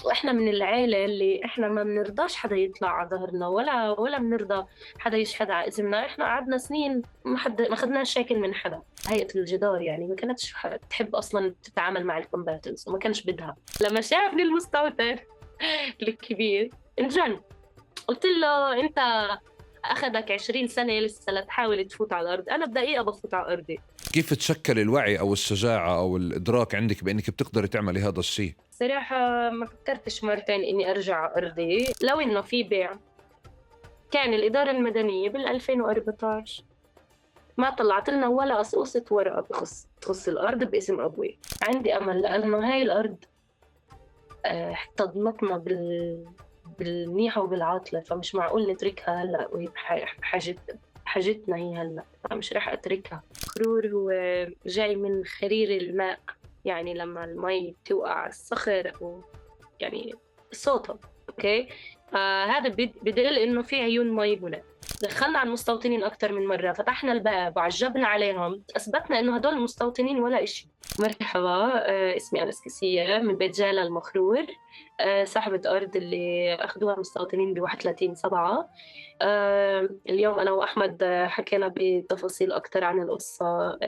واحنا من العيلة اللي احنا ما بنرضاش حدا يطلع على ظهرنا، ولا بنرضى حدا يشهد على اسمنا. احنا قعدنا سنين ما خدناش شكل من حدا. هيئة الجدار يعني ما كانتش تحب اصلا تتعامل مع الكومباتنس، وما كانش بدها. لما شافني المستوتر الكبير انجن، قلت له انت اخذك 20 سنة لسه لتحاول تفوت على الارض، انا بدقيقة بفوت على ارضي. كيف تشكل الوعي أو الشجاعة أو الإدراك عندك بأنك بتقدري تعملي هذا الشيء؟ صراحة ما فكرتش مرتين اني ارجع على ارضي. لو انه في بيع، كان الإدارة المدنية بال 2014 ما طلعت لنا ولا قصقصة ورقة تخص الأرض باسم أبوي. عندي أمل لأنه هاي الأرض احتضنتنا بالمنيحة وبالعاطلة، فمش معقول نتركها هلا وهي حاجتنا هي هلا، فمش رح أتركها. الخرور هو جاي من خرير الماء، يعني لما المي توقع على الصخر أو يعني صوتها. اوكي، فهذا بدل انه في عيون مي هنا. دخلنا على المستوطنين اكثر من مره، فتحنا الباب وعجبنا عليهم، اثبتنا انه هدول المستوطنين ولا إشي. مرحبا، اسمي أنس كسية من بيت جالا المخرور، صاحبة أرض اللي أخذوها المستوطنين ب 31/7. اليوم أنا وأحمد حكينا بتفاصيل أكثر عن القصة،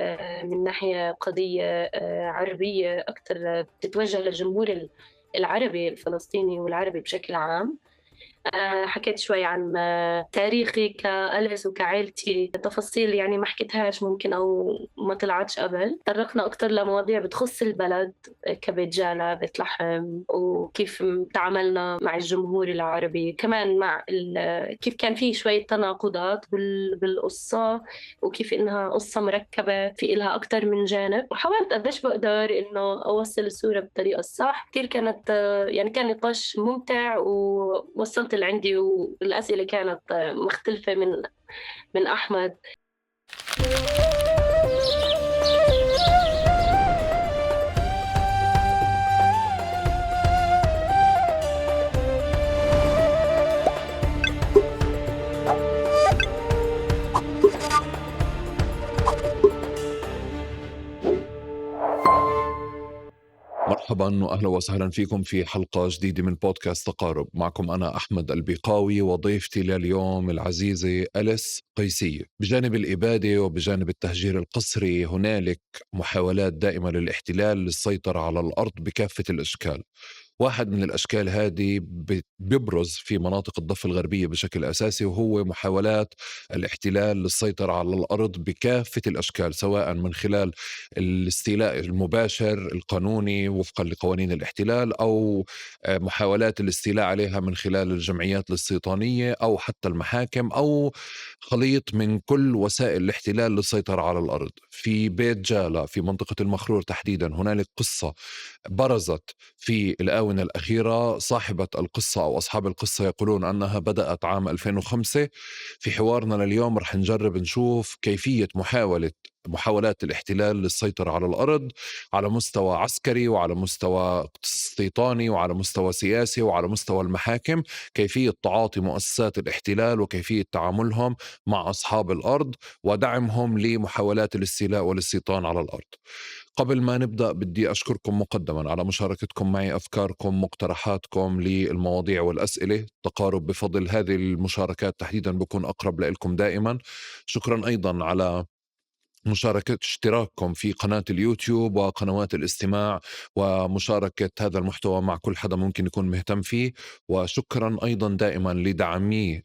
من ناحية قضية عربية أكثر، بتتوجه للجمهور العربي الفلسطيني والعربي بشكل عام. حكيت شوي عن تاريخي كأليس وكعائلتي، تفاصيل يعني ما حكيتهاش ممكن أو ما طلعتش قبل. تطرقنا أكتر لمواضيع بتخص البلد، كبيت جالا، بيت لحم، وكيف تعاملنا مع الجمهور العربي، كمان مع كيف كان في شوية تناقضات بالقصة، وكيف إنها قصة مركبة في إلها أكتر من جانب. وحاولت قديش بقدر إنه أوصل الصورة بالطريقة الصح. كتير كانت يعني كان نقاش ممتع، ووصلت اللي عندي، والأسئلة كانت مختلفة من أحمد. مرحبا وأهلا وسهلا فيكم في حلقة جديدة من بودكاست تقارب. معكم أنا أحمد البيقاوي، وضيفتي لليوم العزيزة أليس قيسية. بجانب الإبادة وبجانب التهجير القسري، هنالك محاولات دائمة للاحتلال للسيطرة على الأرض بكافة الأشكال. واحد من الأشكال هذه بيبرز في مناطق الضفة الغربية بشكل أساسي، وهو محاولات الاحتلال للسيطرة على الأرض بكافة الأشكال، سواء من خلال الاستيلاء المباشر القانوني وفقا لقوانين الاحتلال، أو محاولات الاستيلاء عليها من خلال الجمعيات الاستيطانية أو حتى المحاكم، أو خليط من كل وسائل الاحتلال للسيطرة على الأرض. في بيت جالا في منطقة المخرور تحديدا هنالك قصة برزت في الآونة الأخيرة. صاحبة القصة أو أصحاب القصة يقولون أنها بدأت عام 2005. في حوارنا لليوم رح نجرب نشوف كيفية محاولات الاحتلال للسيطرة على الأرض على مستوى عسكري، وعلى مستوى استيطاني، وعلى مستوى سياسي، وعلى مستوى المحاكم. كيفية تعاطي مؤسسات الاحتلال وكيفية تعاملهم مع أصحاب الأرض ودعمهم لمحاولات الاستيلاء والاستيطان على الأرض. قبل ما نبدأ بدي أشكركم مقدما على مشاركتكم معي أفكاركم، مقترحاتكم للمواضيع والأسئلة. تقارب بفضل هذه المشاركات تحديدا بكون أقرب لكم دائما. شكرا أيضا على مشاركة اشتراككم في قناة اليوتيوب وقنوات الاستماع، ومشاركة هذا المحتوى مع كل حدا ممكن يكون مهتم فيه. وشكرا أيضا دائما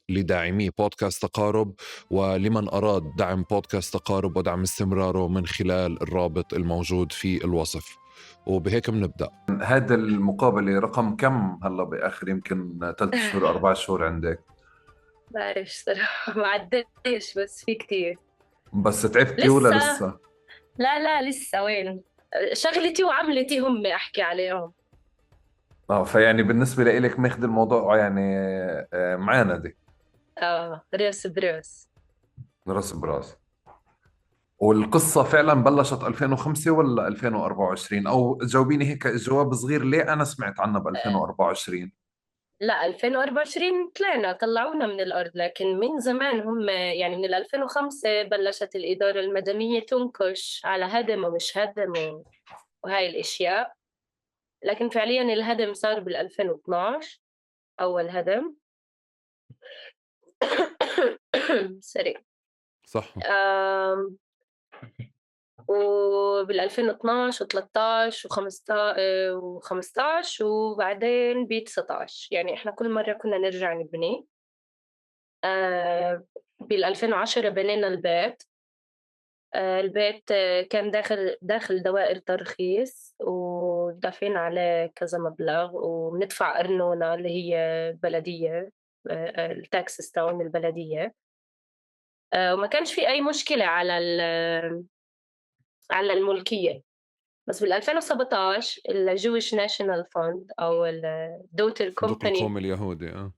لداعمي بودكاست تقارب، ولمن أراد دعم بودكاست تقارب ودعم استمراره من خلال الرابط الموجود في الوصف. وبهيك بنبدأ. هذا المقابلة رقم كم هلا بآخر يمكن 3 شهور 4 شهور عندك؟ بعرف صراحة ما عدتش، بس في كتير. بس تعبتي ولا لسه، لسه؟ لا لسه وين. شغلتي وعملتي هم أحكي عليهم. اه، فيعني بالنسبة لإلك ماخذ الموضوع يعني معاندة، راس براس. راس براس. والقصة فعلا بلشت 2005 ولا 2024؟ أو جاوبيني هيك جواب صغير، ليه أنا سمعت عنها ب آه، 2024؟ لا 2024 طلعونا من الأرض، لكن من زمان هم يعني من 2005 بلشت الإدارة المدنية تنكش على هدم ومش هدم وهاي الأشياء. لكن فعليًا الهدم صار بال2012 أول هدم. sorry. صح. آمم وبال2012 و13 و15 وبعدين ب19 يعني إحنا كل مرة كنا نرجع نبني. بال2010 بنينا البيت. البيت كان داخل دوائر ترخيص ودافعين عليه كذا مبلغ وبندفع أرنونة اللي هي بلدية، الtaxes تبعون البلدية. وما كانش في أي مشكلة على الملكية. بس بال2017 الJewish National Fund أو الdaughter الصندوق company القومي اليهودي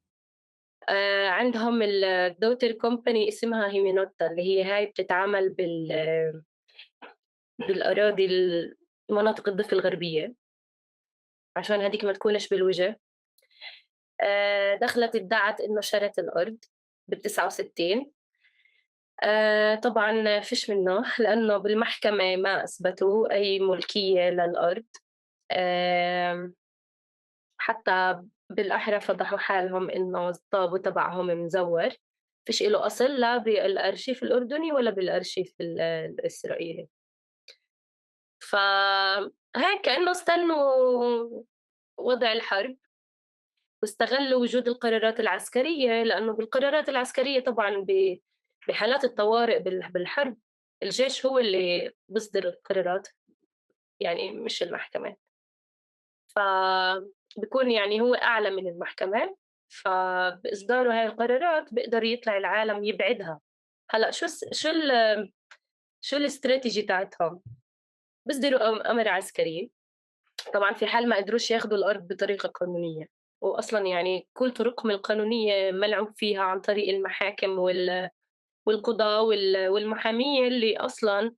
عندهم الdaughter company اسمها هيمينوتا اللي هي هاي بتتعامل بالأراضي مناطق الضفة الغربية عشان هاديك ما تكونش بالوجه. دخلت ادعت إنه شرت الأرض بال69. طبعًا فيش منه لأنه بالمحكمة ما أثبتوا أي ملكية للأرض. آمم حتى بالأحرى فضحوا حالهم إنه الطابو تبعهم مزوّر، فيش إله أصل لا بالأرشيف الأردني ولا بالأرشيف الإسرائيلي. فهيك كإنه استنوا وضع الحرب واستغلّوا وجود القرارات العسكرية، لإنه بالقرارات العسكرية طبعًا بحالات الطوارئ بالحرب الجيش هو اللي بيصدر القرارات، يعني مش المحكمة. فبيكون يعني هو أعلى من المحكمة، فبإصداره هاي القرارات بيقدر يطلع العالم يبعدها. هلأ شو الstrategy تاعتهم؟ بيصدروا أمر عسكري، طبعًا في حال ما قدروش ياخدوا الأرض بطريقة قانونية، وأصلًا يعني كل طرقهم القانونية ملعوب فيها عن طريق المحاكم والقضاة والمحامية اللي أصلًا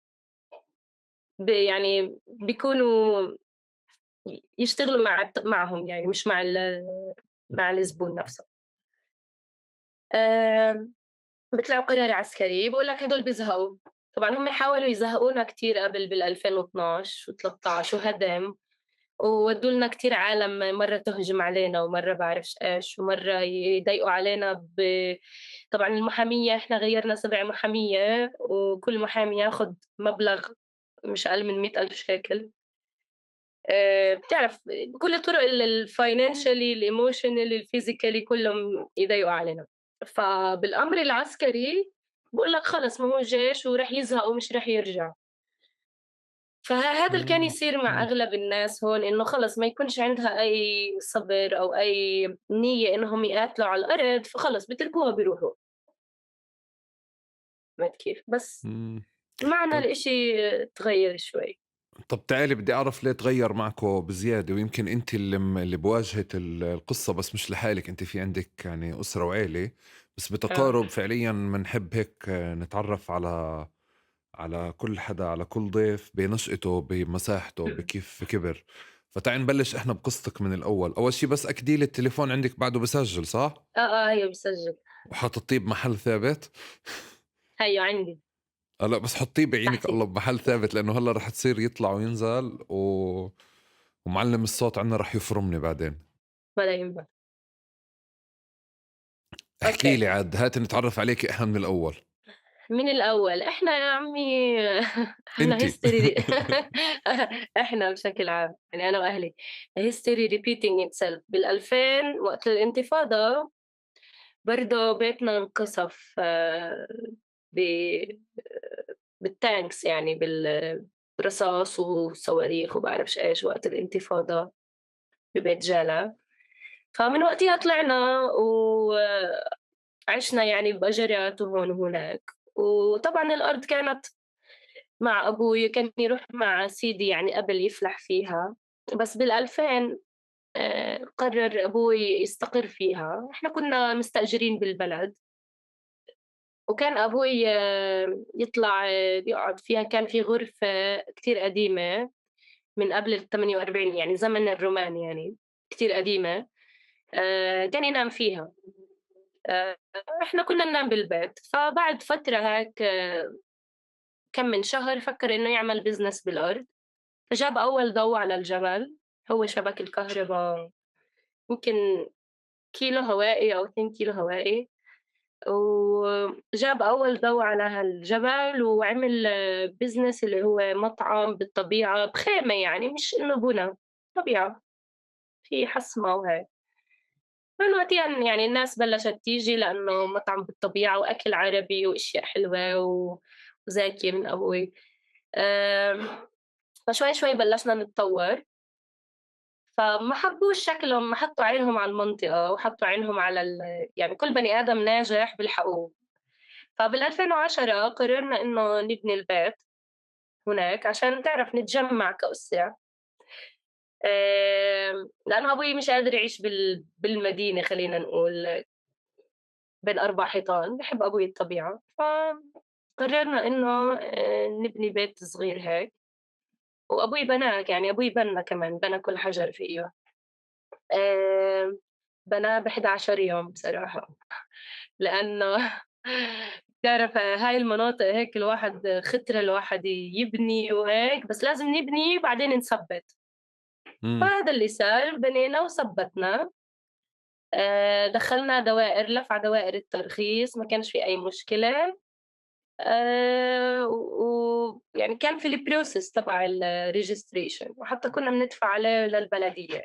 يعني بيكونوا يشتغلوا معهم يعني مش مع الزبون نفسه. آمم بيطلعوا قرار عسكري بيقول لك هدول بيزهقوا. طبعًا هم حاولوا يزهقونا كتير قبل بال2012 و13 وهدم، وودّوا لنا كتير عالم مرّة تهجم علينا ومرّة بعرفش إيش، ومرّة يضايقوا علينا طبعًا المحامية إحنا غيّرنا 7 محامية وكل محامي ياخُد مبلغ مش أقل من 100,000 شيكل. بتعرف بكل الطرق الfinancially الemotionally الphysically كلّهم يضايقوا علينا. فبالأمر العسكري بيقول لك خلص ما هو جيش وراح يزهق ومش راح يرجع. هذا اللي كان إمم، يصير مع إمم. أغلب الناس هون إنه خلص ما يكونش عندها أي صبر أو أي نية إنهم يقاتلوا على الأرض فخلص بيتركوها بيروحوا. فهمت كيف؟ بس إمم. معنا طب الإشي تغيّر شوي. طب تعالي بدي أعرف ليه تغيّر معكم بزيادة، ويمكن أنتِ اللي بواجهة القصة بس مش لحالِك، أنتِ في عندِك يعني أسرة وعيلة. بس آه. بتقارب فعليًا بنحب هيك نتعرّف على كل حدا، على كل ضيف بنشأته، بمساحته، بكيف كبر. فتعي نبلش إحنا بقصتك من الأول. أول شي بس أكدي لي التليفون عندِك بعده بسجل صح؟ هي باسجّل. وحاطّيه بمحل ثابت؟ هيو عندي لأ بس حطّيه بعينك تحتي. الله بمحل ثابت، لإنه هلّأ رح تصير يطلع وينزل ومعلّم الصوت عندنا رح يفرمني بعدين. ولا يهمك. احكي لي أوكي. عاد، هاتي نتعرّف عليكِ إحنا من الأول. من الأول إحنا يا عمي إحنا أنتِ. history إحنا بشكل عام يعني أنا وأهلي history repeating itself. بال2000 وقت الانتفاضة برضه بيتنا انقصف ب بالtanks يعني برصاص وصواريخ وباعرفش إيش وقت الانتفاضة ببيت جالة. فمن وقتها طلعنا وعشنا يعني بأجارات وهون وهناك. وطبعًا الأرض كانت مع أبوي، كان يروح مع سيدي يعني قبل يفلح فيها. بس بال2000 قرر أبوي يستقر فيها. إحنا كنا مستأجرين بالبلد، وكان أبوي يطلع يقعد فيها. كان في غرفة كتير قديمة من قبل ال48 يعني زمن الرومان يعني كتير قديمة. كان ينام فيها. آآ إحنا كنا ننام بالبيت. فبعد فترة هيك كم من شهر فكّر إنه يعمل business بالأرض. فجاب أول ضو على الجبل هو شبك الكهربا يمكن كيلو هوائي أو 2 كيلو هوائي، وجاب أول ضوء على هالجبل وعمل business اللي هو مطعم بالطبيعة بخيمة يعني مش إنه بنا، طبيعة في حصمة وهيك. من وقتها يعني الناس بلشت تيجي لإنه مطعم بالطبيعة وأكل عربي وأشياء حلوة وزاكية من أبوي. آمم، فشوي شوي بلشنا نتطور، فما حبّوش شكلهم، حطّوا عينهم على المنطقة وحطّوا عينهم على يعني كل بني آدم ناجح بيلحقوه. فبال2010 قررنا إنه نبني البيت هناك عشان تعرف نتجمّع كأسرة. لإنه أبوي مش قادر يعيش بالمدينة خلّينا نقول بين 4 حيطان، بيحب أبوي الطبيعة، فقررنا إنه نبني بيت صغير هيك، وأبوي بناه، يعني أبوي بنّى كمان، بنى كل حجر فيه. آآ بناه ب11 يوم بصراحة، لإنه بتعرف هاي المناطق هيك الواحد خطرة الواحد يبني وهيك، بس لازم نبني بعدين نثبّت. إمم. فهذا اللي صار، بنينا وثبّتنا. دخّلنا دوائر، لفع دوائر الترخيص، ما كانش في أي مشكلة. ويعني كان في الprocess تبع الregistration وحتى كُنّا بندفع عليه للبلدية.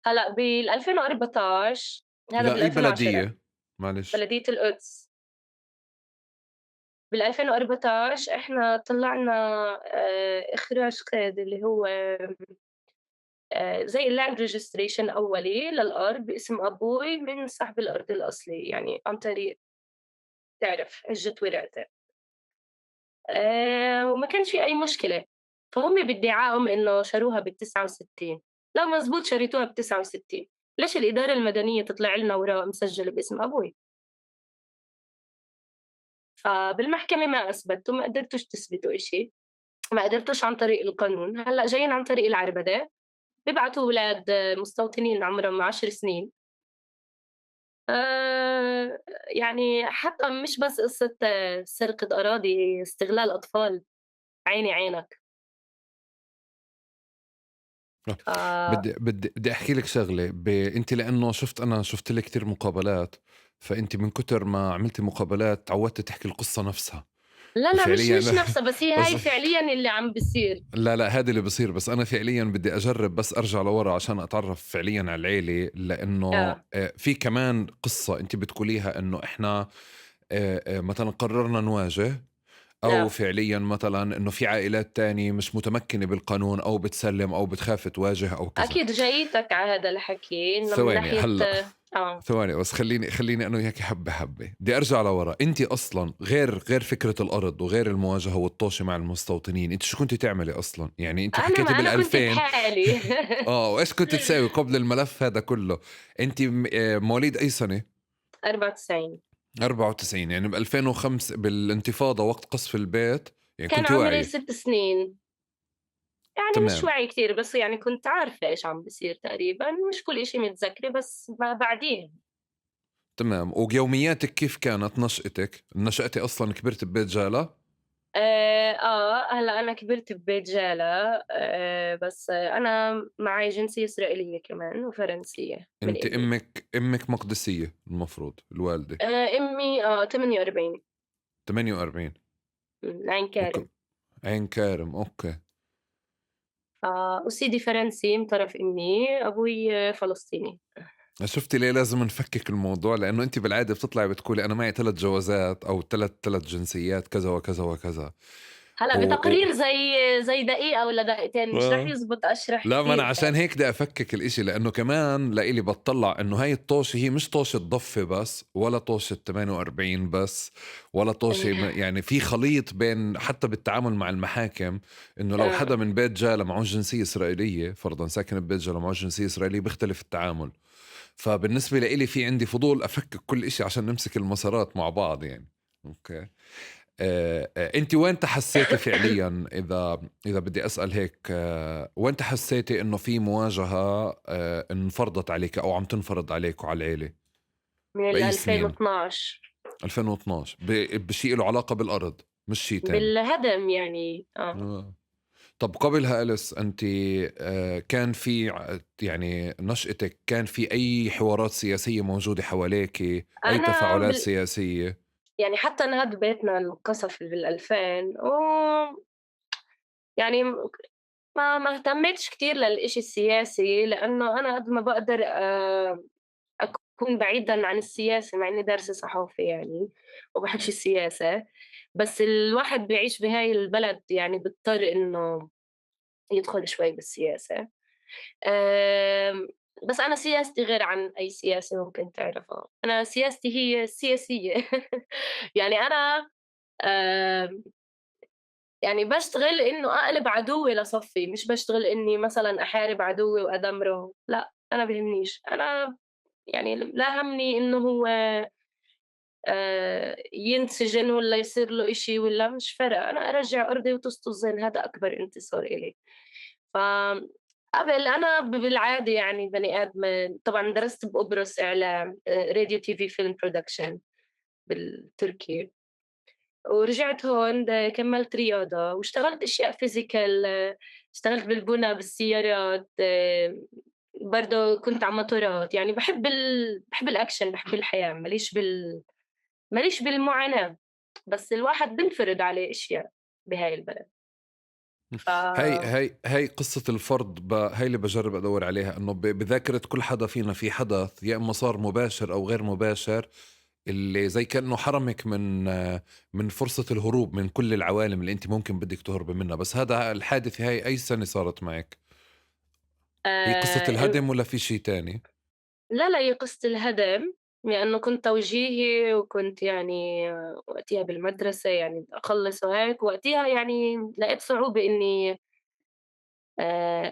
هلأ بال2014، هذا لأي بال2010، بلدية؟ معلش. بلدية القدس. بال2014 إحنا طلّعنا إخراج قيد اللي هو زي land registration أولي للأرض باسم أبوي من صاحب الأرض الأصلي، يعني عن طريق تعرف حجة وراثة. وما كانش في أي مشكلة، فهُم بادعائهم إنه شروها بال69. لا مضبوط شريتوها ب69، ليش الإدارة المدنية تطلع لنا أوراق مسجلة باسم أبوي؟ فبالمحكمة ما أثبتوا، ما قدرتوش تثبتوا إشي، ما قدرتوش عن طريق القانون، هلأ جايين عن طريق العربدة، بيبعتوا ولاد مستوطنين عمرهم 10 سنين. يعني حتى مش بس قصة سرقة أراضي، استغلال أطفال، عيني عينك. آه. ف بدي أحكي لِك شغلة، أنتِ لإنه أنا شُفت لِك كتير مقابلات، فأنتِ من كتر ما عملتِ مقابلات اتعودتِ تحكي القصة نفسها، لا، لأ، مش وفعليًا نفسها، بس هي بس هاي فعليًا اللي عم بيصير. لا، لا، هذا اللي بيصير، بس أنا فعليًا بدي أجرّب بس أرجع لورا عشان أتعرّف فعليًا على العيلة، لإنه آه، في كمان قصة أنتِ بتقوليها إنه إحنا مثلًا قررنا نواجه، أو آه، فعليًا مثلًا إنه في عائلات تانية مش متمكنة بالقانون أو بتسلّم أو بتخاف تواجه أو كذا. أكيد جايتك على هذا الحكي إنه من ثواني ناحية هلأ، آه، ثواني بس خلّيني أنا وياكِ حبّة، حبّة، بدي أرجع لورا. أنتِ أصلًا غير فكرة الأرض وغير المواجهة والطّوشة مع المستوطنين، أنتِ شو كنتِ تعملي أصلًا؟ يعني أنتِ أنا حكيتِ ما أنا كنت بال2000. بحالي. وإيش كنتِ تساوي قبل الملف هذا كلّه؟ أنتِ م مواليد أي سنة؟ 94. 94، يعني ب2005 بالانتفاضة وقت قصف البيت، يعني كان كنتِ عمري واعية. 6 سنين، يعني مش تمام. وعي كتير، بس يعني كنت عارفة إيش عم بيصير تقريبًا، مش كل إشي متذكرة بس ما بعدين. تمام، ويومياتِك كيف كانت نشأتِك؟ نشأتِ أصلًا كبرتِ ببيت جالة؟ هلأ أنا كبرت ببيت جالة، بس أنا معي جنسية إسرائيلية كمان وفرنسية من أنتِ أمي. أمِك مقدسية المفروض، الوالدة. أمي 48. 48. عين كارم. عين كارم، أوكي. وسيدي فرنسي من طرف أمي، أبوي فلسطيني. شُفتِ ليه لازم نفكِّك الموضوع؟ لإنه أنتِ بالعادة بتطلعي بتقولي أنا معي 3 جوازات أو 3 جنسيات كذا وكذا وكذا. هلأ و بتقرير زي دقيقة والّا دقيقتين مش رح آه. يزبط أشرح لا، ما أنا كتير عشان هيك. هيك بدي أفكِّك الإشي، لإنه كمان لإلي باتطلّع إنه هاي الطوشة هي مش طوشة ضفّة بس، ولا طوشة 48 بس، ولا طوشة يعني في خليط بين حتى بالتعامل مع المحاكم، إنه لو آه، حدا من بيت جالة معهوش جنسية إسرائيلية، فرضًا ساكن ببيت جالة معهوش جنسية إسرائيلية بيختلف التعامل. فبالنسبة لإلي في عندي فضول أفكِّك كل إشي عشان نمسك المسارات مع بعض يعني. أوكي. أنتِ وين حسّيتِ فعليًا، إذا بدي أسأل هيك، وين حسّيتِ إنه في مواجهة انفرضت عليكِ أو عم تنفرض عليكِ وعلى العيلة؟ من بأي سنين؟ ال2012. 2012 بشي إله علاقة بالأرض مش شي تاني؟ بالهدم يعني. آه. طب قبلها أليس أنتِ كان في يعني نشأتِك كان في أي حوارات سياسية موجودة حواليكِ، أي أنا تفاعلات سياسية؟ يعني حتى نهاد بيتنا انقصف بال2000 يعني ما اهتميتش كتير للإشي السياسي، لإنه أنا قد ما باقدر أكون بعيدًا عن السياسة، مع إني دارسة صحافة يعني وباحبش السياسة، بس الواحد بيعيش بهاي البلد يعني بيضطر إنه يدخل شوي بالسياسة. آمم، بس أنا سياستي غير عن أي سياسة ممكن تعرفها، أنا سياستي هي السياسية. يعني أنا آمم، يعني باشتغل إنه أقلب عدوّي لصفّي، مش باشتغل إني مثلًا أحارب عدوّي وأدمره، لأ، أنا بيهمنيش، أنا يعني لا هَمّني إنه هو ينسجن والّا يصير له إشي والّا مش فارقة، أنا أرجّع أرضي وطست الظل، هذا أكبر انتصار إلي. ف قبل أنا بالعادة يعني بني آدمة طبعًا درست بقبرص إعلام radio TV film production بالتركي، ورجعت هون كمّلت رياضة واشتغلت أشياء physical، اشتغلت بالبُنا، بالسيارات، برضه كنت على موتورات، يعني باحب الأكشن، باحب الحياة، ما ليش بالمعاناة، بس الواحد بينفرض عليه أشياء بهاي البلد. إمم. ف هي قصة الفرض هي اللي باجرّب أدوّر عليها، إنه بذاكرة كل حدا فينا في حدث يا إمّا صار مباشر أو غير مباشر، اللي زي كأنه حرمِك من فرصة الهروب من كل العوالم اللي أنتِ ممكن بدِّك تهربي منها، بس هذا الحادثة هاي أي سنة صارت معِك؟ هي قصة ال الهدم والّا في شي تاني؟ لا، لا، هي قصة الهدم، لإنه كنت توجيهي وكنت يعني وقتها بالمدرسة يعني أخلّص وهيك، وقتها يعني لقيت صعوبة إني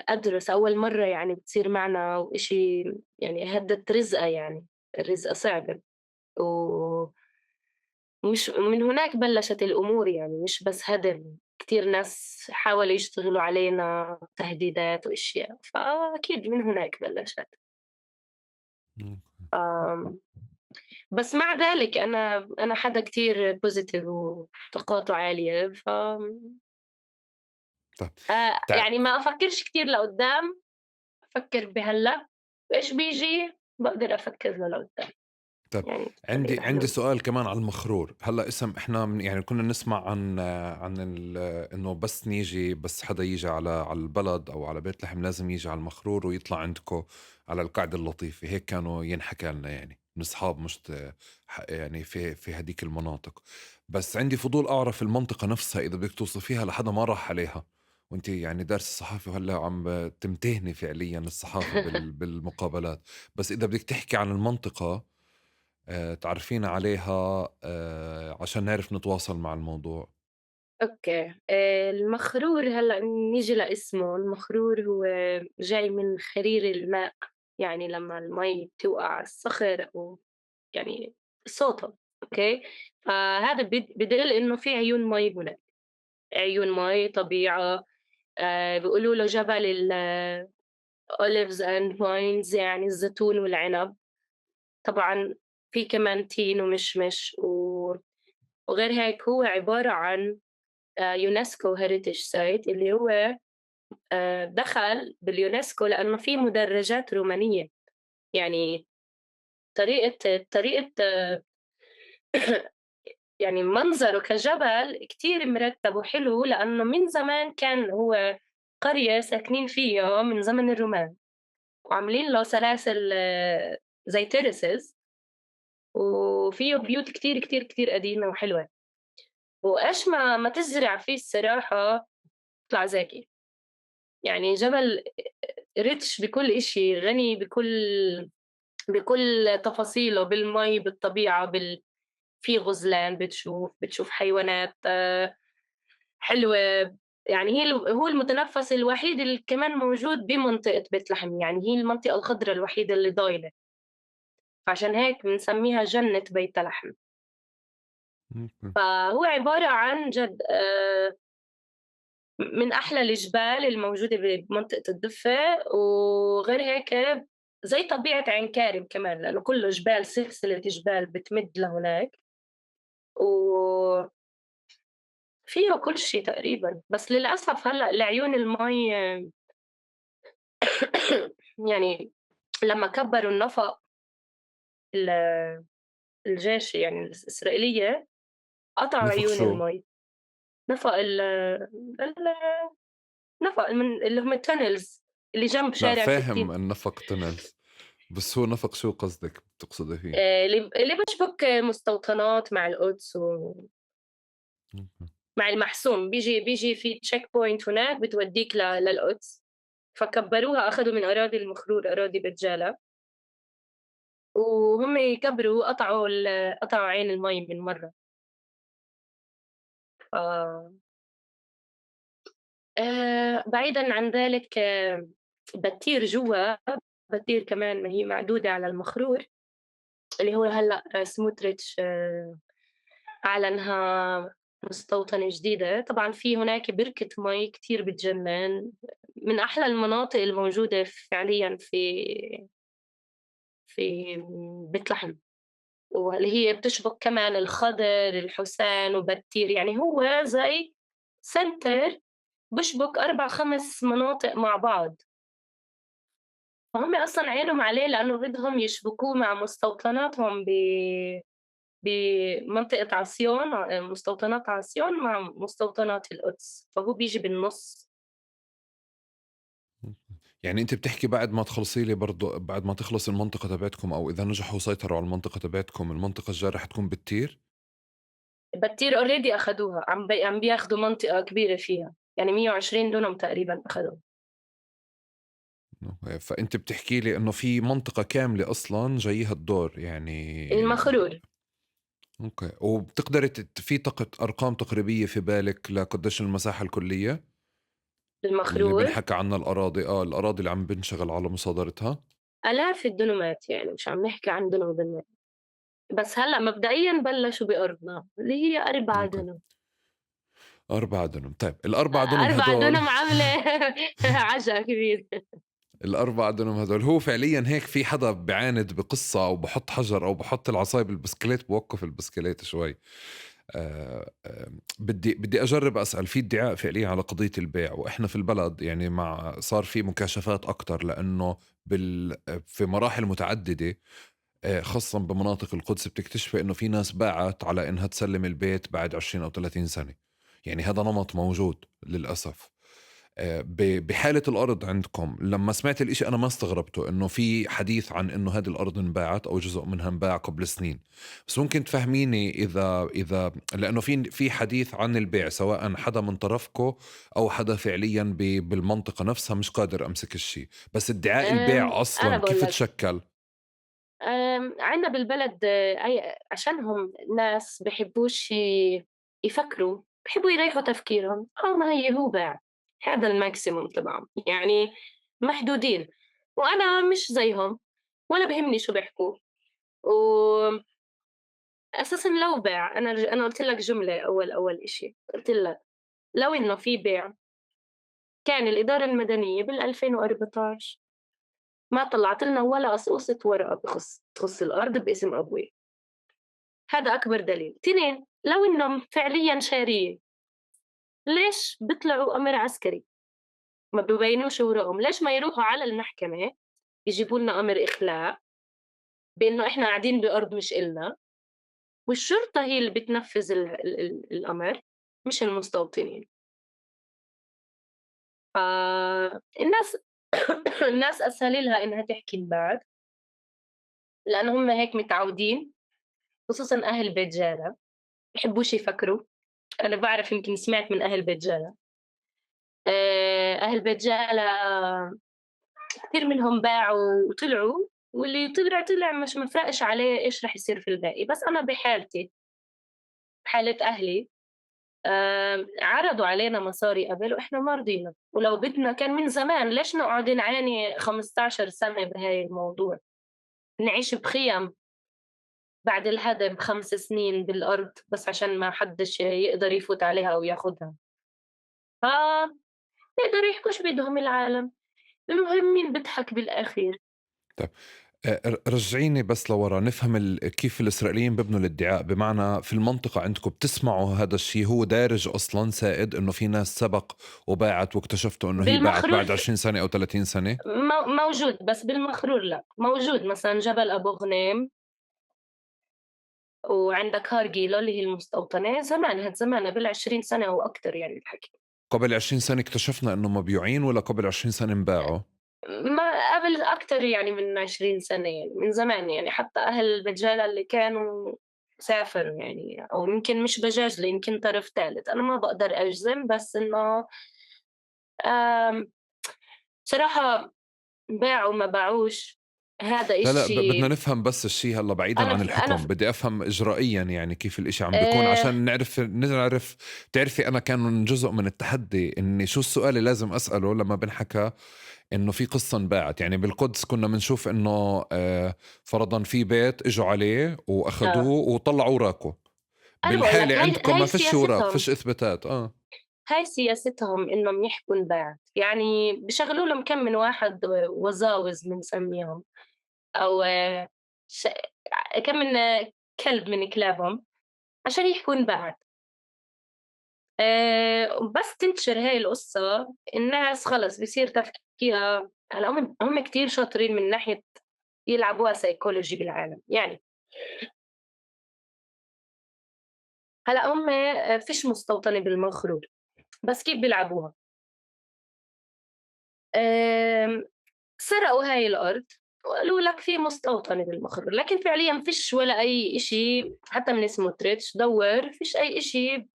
أدرس أول مرّة يعني بتصير معنا وإشي يعني هدِّت رزقة يعني، الرزقة صعبة، ومش من هناك بلشت الأمور يعني مش بس هدم، كتير ناس حاولوا يشتغلوا علينا تهديدات وأشياء، فأكيد من هناك بلشت. إمم. آمم بس مع ذلك أنا حدا كتير positive وطاقاته عالية، طيب تع يعني ما أفكّرش كتير لقدّام، أفكّر بهلّأ، وإيش بييجي باقدر أفكّر له لقدّام، طب يعني عندي بحلول. سؤال كمان عن المخرور. هلا إحنا يعني كنا نسمع عن إنه بس نيجي، بس حدا يجي على البلد أو على بيت لحم لازم يجي على المخرور ويطلع عندكم على القعدة اللطيفة، هيك كانوا ينحكى لنا يعني من أصحاب مش يعني في هديك المناطق. بس عندي فضول أعرف المنطقة نفسها إذا بدك توصفيها لحدا ما راح عليها، وأنت يعني دارسة صحافة وهلا عم تمتهني فعليا الصحافة بالمقابلات، بس إذا بدك تحكي عن المنطقة تعرّفينا عليها عشان نعرف نتواصل مع الموضوع. أوكي، المخرور هلّأ نيجي لاسمه، المخرور هو جاي من خرير الماء، يعني لمّا المي بتوقع على الصخر أو يعني صوته، أوكي، فهذا بيدل إنه في عيون مي هناك، عيون مي، طبيعة، بيقولوا له جبل olives and vines يعني الزيتون والعنب، طبعًا في كمان تين ومشمش وغير هيك هو عبارة عن UNESCO heritage site اللي هو دخل باليونسكو لإنه في مدرجات رومانية، يعني طريقة يعني منظره كجبل كتير مرتب وحلو لإنه من زمان كان هو قرية ساكنين فيها من زمن الرومان، وعاملين له سلاسل زي terraces وفيه بيوت كتير، كتير، كتير قديمة وحلوة، وإيش ما تزرع فيه الصراحة بيطلع زاكي، يعني جبل rich بكل إشي، غني بكل تفاصيله، بالمي، بالطبيعة، في غزلان بتشوف حيوانات حلوة، يعني هو المتنفس الوحيد اللي كمان موجود بمنطقة بيت لحم، يعني هي المنطقة الخضرا الوحيدة اللي ضايلة، فعشان هيك بنسميها جنة بيت لحم. إمم. فهو عبارة عن جد من أحلى الجبال الموجودة بمنطقة الضفة، وغير هيك زي طبيعة عين كارم كمان، لإنه كلّه جبال، سلسلة جبال بتمد لهوناك، وفي فيه كل شي تقريبًا، بس للأسف هلأ لعيون المي يعني لمّا كبّروا النفق ال الجيش يعني الإسرائيلية قطعوا نفق عيون شو؟ المي، نفق نفق من اللي هم الtunnels اللي جنب لأ شارع فاهم 60. النفق tunnels، بس هو نفق شو قصدِك بتقصدي فيه؟ اللي بيشبك مستوطنات مع القدس إمم. مع المحسوم، بييجي في check point هناك بتوديك للقدس، فكبّروها أخدوا من أراضي المخرور أراضي بيت جالا، وهُم يكبروا قطعوا عين المي من مرّة. ف بعيدًا عن ذلك بتطير جوّا، بتطير كمان ما هي معدودة على المخرور، اللي هو هلأ سموتريتش أعلنها مستوطنة جديدة. طبعًا في هناك بركة مَي كتير بتجنّن، من أحلى المناطق الموجودة فعليًا في بيت لحم، واللي هي بتشبك كمان الخضر، الحسين وبتير، يعني هو زي center بيشبك 4، 5 مناطق مع بعض. فهُم أصلًا عينهم عليه لإنه بدهم يشبكوه مع مستوطناتهم بمنطقة عصيون، مستوطنات عصيون مع مستوطنات القدس، فهو بييجي بالنُص. إمم. يعني أنتِ بتحكي بعد ما تخلصي لي برضه بعد ما تخلص المنطقة تبعتكم أو إذا نجحوا يسيطروا على المنطقة تبعتكم، المنطقة الجاية رح تكون بتطير؟ بتير already أخدوها، عم بياخدوا منطقة كبيرة فيها، يعني 120 دونم تقريبًا أخدوا. فأنتِ بتحكي لي إنه في منطقة كاملة أصلًا جاييها الدور يعني. المخرور، أوكي، وبتقدري في أرقام تقريبية في بالِك لقديش المساحة الكلية اللي المخرور بنحكى عنها الأراضي الأراضي اللي عم بنشغل على مصادرتها؟ آلاف الدونمات يعني مش عم نحكي عن دونم ودونمات، بس هلأ مبدئيًا بلشوا بأرضنا اللي هي 4 أوكي، دونم. 4 دُنم، طيب ال4 دُنم 4 هدول دونم عاملة عجا كبير. ال4 دُنم هدول هو فعليًا هيك في حدا بيعاند بقصة أو بحط حجر أو بحط العصاية بالبسكليت بوقف البسكليت شوي. بدي أجرب أسأل في ادعاء فعليا على قضية البيع وإحنا في البلد يعني مع صار في مكاشفات أكتر لأنه في مراحل متعددة خاصة بمناطق القدس بتكتشف إنه في ناس باعت على إنها تسلم البيت بعد 20 أو 30 سنة. يعني هذا نمط موجود للأسف. بحالة الأرض عندكم لما سمعت الإشي أنا ما استغربته إنه في حديث عن إنه هذه الأرض انباعت أو جزء منها انباع قبل سنين. بس ممكن تفهميني إذا لأنه في حديث عن البيع سواء حدا من طرفكو أو حدا فعليا بالمنطقة نفسها مش قادر أمسك الشيء. بس ادعاء البيع أنا أصلا باقول كيف لك، تشكل؟ عندنا بالبلد عشانهم ناس بيحبوش يفكروا، بيحبوا يريحوا تفكيرهم، ما هي هو باع، هذا الMaximum تبعهم، يعني محدودين، وأنا مش زيهم ولا بيهمني شو بيحكوا. وأساسًا لو باع أنا قُلت لك جملة أول إشي، قُلت لك لو إنه في بيع كان الإدارة المدنية بال2014 ما طلعت لنا ولا قصقصة ورقة تخُص الأرض باسم أبوي. هذا أكبر دليل. 2 لو إنهم فعليًا شارية، ليش بيطلعوا أمر عسكري؟ ما بيبينوش أوراقهم، ليش ما يروحوا على المحكمة يجيبوا لنا أمر إخلاء بإنه إحنا قاعدين بأرض مش إلنا، والشرطة هي اللي بتنفذ الأمر مش المستوطنين. فالناس الناس أسهل لها إنها تحكي انبعاث، لأن هم هيك متعودين، خصوصًا أهل بيت جارة، بيحبوش يفكروا. أنا باعرف يمكن سمعت من أهل بيت جارة. أهل بيت جالة كتير منهم باعوا وطلعوا، واللي طلع مش مفرقش عليه إيش رح يصير في الباقي. بس أنا بحالتي، بحالة أهلي، عرضوا علينا مصاري قبل وإحنا ما رضينا، ولو بدنا كان من زمان. ليش نقعد نعاني 15 سنة بهاي الموضوع، نعيش بخيم بعد الهدم 5 سنين بالأرض بس عشان ما حدش يقدر يفوت عليها أو ياخدها. بيقدروا يحكوا شو بدهم العالم، المهم مين بيضحك بالأخير. طيب رجعيني بس لورا نفهم كيف الإسرائيليين بيبنوا الادعاء، بمعنى في المنطقة عندكم بتسمعوا هذا الشيء هو دارج أصلا سائد إنه في ناس سبق وباعت واكتشفتوا إنه هي باعت بعد بالمخرول 20 سنة أو 30 سنة؟ موجود، بس بالمخرول لأ، موجود مثلًا جبل أبو غنيم، وعندك هار جيلو اللي هي المستوطنة، زمان هاد زمان قبل 20 سنة أو أكتر يعني الحكي. قبل 20 سنة اكتشفنا إنه مبيوعين والّا قبل 20 سنة انباعوا؟ ما قبل أكتر يعني من 20 سنة يعني، من زمان يعني، حتى أهل بجالة اللي كانوا سافروا يعني، أو يمكن مش بجاجلة، يمكن طرف تالت، أنا ما باقدر أجزم، بس إنه آمم، بصراحة باعوا ما باعوش هذا لا، لأ، بدنا إشي. نفهم بس الشي هلّأ بعيدًا أنا عن ف أنا ف الحكم، بدي أفهم إجرائيًا يعني كيف الإشي عم بيكون آآ عشان نعرف. بتعرفي أنا كان من جزء من التحدي إني شو السؤال اللي لازم أسأله لمّا بنحكى إنه في قصة انباعت. يعني بالقدس كنا بنشوف إنه فرضًا في بيت إجوا عليه وأخدوه آه، وطلعوا اوراقه، أنا باقول بالحالة لك عندكم هاي ما فيش أوراق، سياستهم. فيش إثباتات. هاي سياستهم إنّهم يحكوا انباعت، يعني بيشغلوا لهم كم من واحد وزاوز بنسميهم، أو ش كم من كلب من كلابهم عشان يحكوا انباعت. بس تنتشر هاي القصّة، الناس خلص بصير تفكيرها هلأ هم كتير شاطرين من ناحية يلعبوها psychology بالعالم، يعني هلأ هم فيش مستوطنة بالمخرول، بس كيف بيلعبوها؟ آمم سرقوا هاي الأرض وقالوا لك في مستوطنة بالمخرج، لكن فعليًا ما فيش ولا أي إشي حتى من سموتريتش دَوّر، ما فيش أي إشي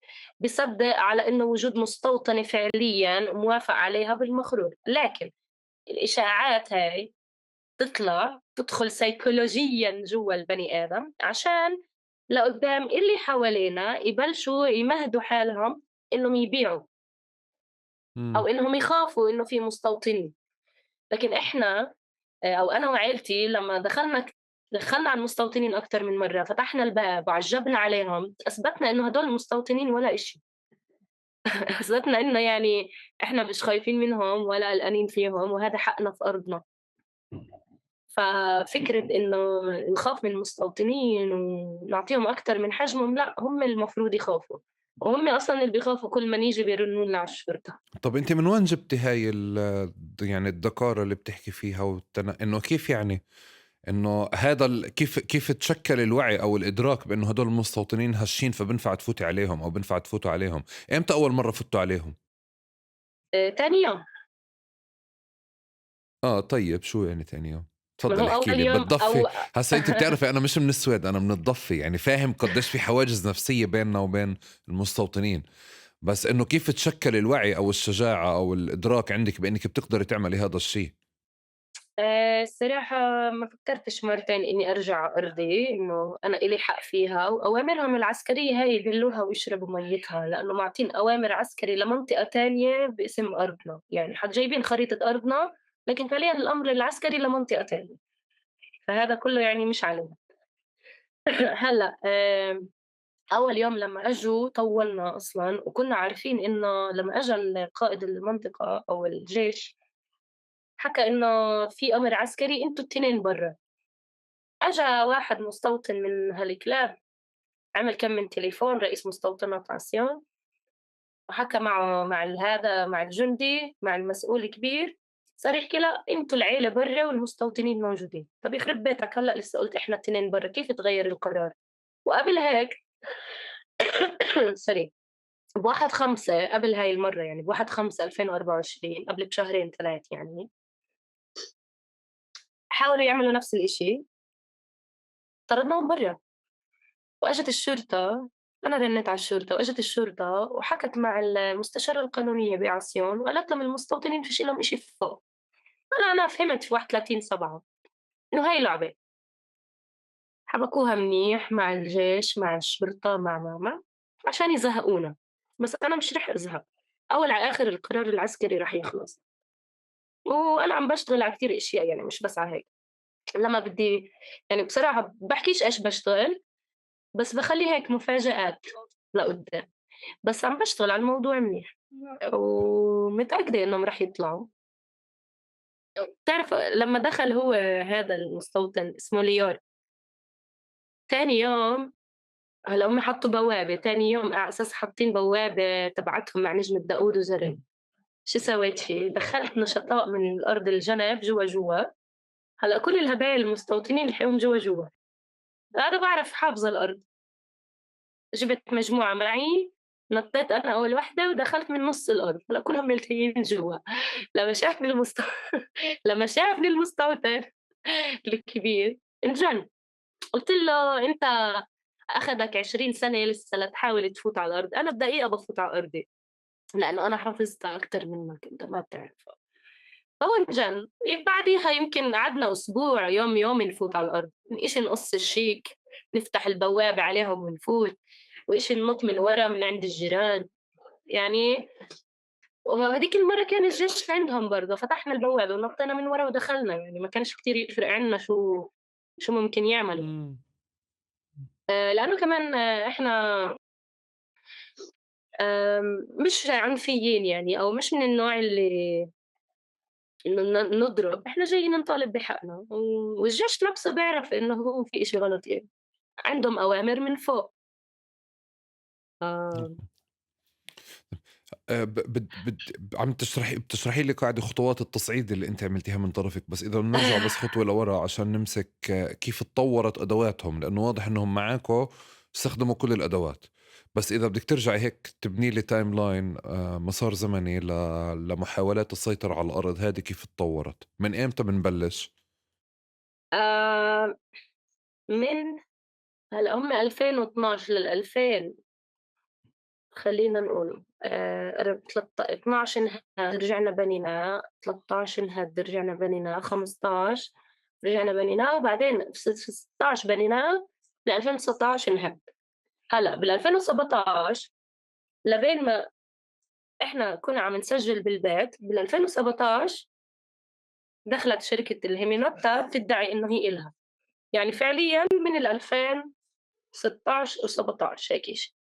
بيصدّق على إنه وجود مستوطنة فعليًا موافق عليها بالمخرج، لكن الإشاعات هاي تدخل سيكولوجيًا جوّا البني آدم عشان لقدّام اللي حوالينا يبلشوا يمهدوا حالهم إنّهم يبيعوا إمم. أو إنّهم يخافوا إنه في مستوطنين، لكن إحنا أو أنا وعيلتي لمّا دخلنا على المستوطنين أكتر من مرّة، فتحنا الباب وعجّبنا عليهم، أثبتنا إنه هدول المستوطنين ولا إشي. أثبتنا إنه يعني إحنا مش خايفين منهم ولا قلقانين فيهم، وهذا حقنا في أرضنا. ففكرة إنه نخاف من المستوطنين ونعطيهم أكتر من حجمهم، لأ، هم المفروض يخافوا، وهم أصلًا اللي بيخافوا كل ما نيجي بيرنوا لنا على الشرطة. طَب أنتِ من وين جبتِ هاي يعني الدكارة اللي بتحكي فيها إنه كيف يعني إنه هذا كيف تشكّل الوعي أو الإدراك بإنه هدول المستوطنين هشين فبنفع تفوتي عليهم أو بينفع تفوتوا عليهم؟ إمتى أول مرّة فتّوا عليهم؟ تاني يوم، طيب شو يعني تاني يوم؟ ما هو اتفضّلي احكي أول لي يوم بالضفّة. أو هسا أنتِ بتعرفي أنا مش من السويد، أنا من الضفّة، يعني فاهم قديش في حواجز نفسية بيننا وبين المستوطنين، بس إنه كيف تشكّل الوعي أو الشجاعة أو الإدراك عندِك بإنِّك بتقدري تعملي هذا الشي؟ الصراحة ما فكّرتش مرّتين إنّي أرجع أرضي، إنه أنا إلي حق فيها، وأوامرهم العسكرية هاي يبلّوها ويشربوا مَيّتها، لإنه معطين أوامر عسكري لمنطقة تانية باسم أرضنا، يعني جايبين خريطة أرضنا، لكن فعليًا الأمر العسكري لمنطقة تانية، فهذا كلّه يعني مش علينا. هلأ أول يوم لمّا أجوا طوّلنا أصلًا، وكُنّا عارفين إنه لمّا أجا قائد المنطقة أو الجيش حكى إنه في أمر عسكري أنتم التنين برّا. أجا واحد مستوطن من هالكلاب، عمل كم من تليفون رئيس مستوطنة عسيون، وحكى مع الجندي، مع المسؤول الكبير، صار يحكي لأ أنتم العيلة برّا والمستوطنين موجودين، طَب يخرب بيتك هلأ لسه قُلت إحنا التنين برّا، كيف تغيّر القرار؟ وقبل هيك sorry ب1/5 قبل هاي المرّة يعني ب1/5/2024 قبل بشهرين 3 يعني، حاولوا يعملوا نفس الإشي، طردناهم برّا. وأجت الشرطة، أنا رنّيت على الشرطة وأجت الشرطة وحكت مع المستشارة القانونية بعصيون وقالت لهم المستوطنين فيش إلهم إشي فوق. أنا فهمت في 31/7 إنه هاي لعبة، حبكوها منيح مع الجيش، مع الشرطة، مع عشان يزهقونا، بس أنا مش رح أزهق، أول على آخر القرار العسكري رح يخلص، وأنا عم باشتغل على كتير أشياء يعني مش بس على هيك، لمّا بدي يعني بصراحة باحكيش إيش باشتغل، بس باخلّي هيك مفاجآت لقدّام. بس عم باشتغل على الموضوع منيح، ومتأكدة إنّهم رح يطلعوا. بتعرف لمّا دخل هو هذا المستوطن اسمه ليار، تاني يوم هلأ هم حطّوا بوابة، تاني يوم على أساس حاطين بوابة تبعتهم مع نجمة داوود وزرع، شو سويت فيه؟ دخّلت نشطاء من الأرض الجنب جوا، هلأ كل الهدايا المستوطنين لحقوهم جوا، أنا باعرف حافظة الأرض، جِبت مجموعة معي، نطّيت أنا أول وحدة ودخلت من نُص الأرض، هلأ كلهم ملتهيين جوا، لمّا شافني لمّا شافني المستوطن الكبير انجن، قُلت له: "أنت أخدك 20 سنة لسه لتحاول تفوت على الأرض، أنا بدقيقة بافوت على أرضي." لإنه أنا حافظتها أكتر منّك أنت ما بتعرفها، فهو انجن، بعديها يمكن قعدنا أسبوع يوم، يومين نفوت على الأرض، إشي نقص الشيك، نفتح البوابة عليهم ونفوت، وإشي ننط من ورا من عند الجيران، يعني وهاديك المرّة كان الجيش عندهم برضه، فتحنا البوابة ونطينا من ورا ودخلنا، يعني ما كانش كتير يفرق عنا شو ممكن يعملوا، إمم. لإنه كمان إحنا مش عنفيين يعني أو مش من النوع اللي إنه نضرب، إحنا جايين نطالب بحقنا، والجيش نفسه بيعرف إنه هو في إشي غلط يعني، عندهم أوامر من فوق. آه. ب بد بد عم بتشرحي لي قاعدة خطوات التصعيد اللي أنتِ عملتيها من طرفِك، بس إذا بنرجع بس خطوة لورا عشان نمسك كيف اتطوّرت أدواتهم، لإنه واضح إنهم معاكم استخدموا كل الأدوات، بس إذا بدِك ترجعي هيك تبني لي timeline مسار زمني لمحاولات السيطرة على الأرض هذه كيف اتطوّرت، من إمتى بنبلش؟ آآ من هلأ هم 2012 لل2000 خلّينا نقول قرب 12 انهد رجعنا بنيناه، 13 انهد رجعنا بنيناه، 15 رجعنا بنيناه، وبعدين 16 بنيناه، ل2019 انهد. هلأ بال2017 لبين ما إحنا كنا عم نسجّل بالبيت، بال2017 دخلت شركة الهيمينوتا بتدعي إنه هي إلها، يعني فعليًا من ال2016 و17 هيك إشي.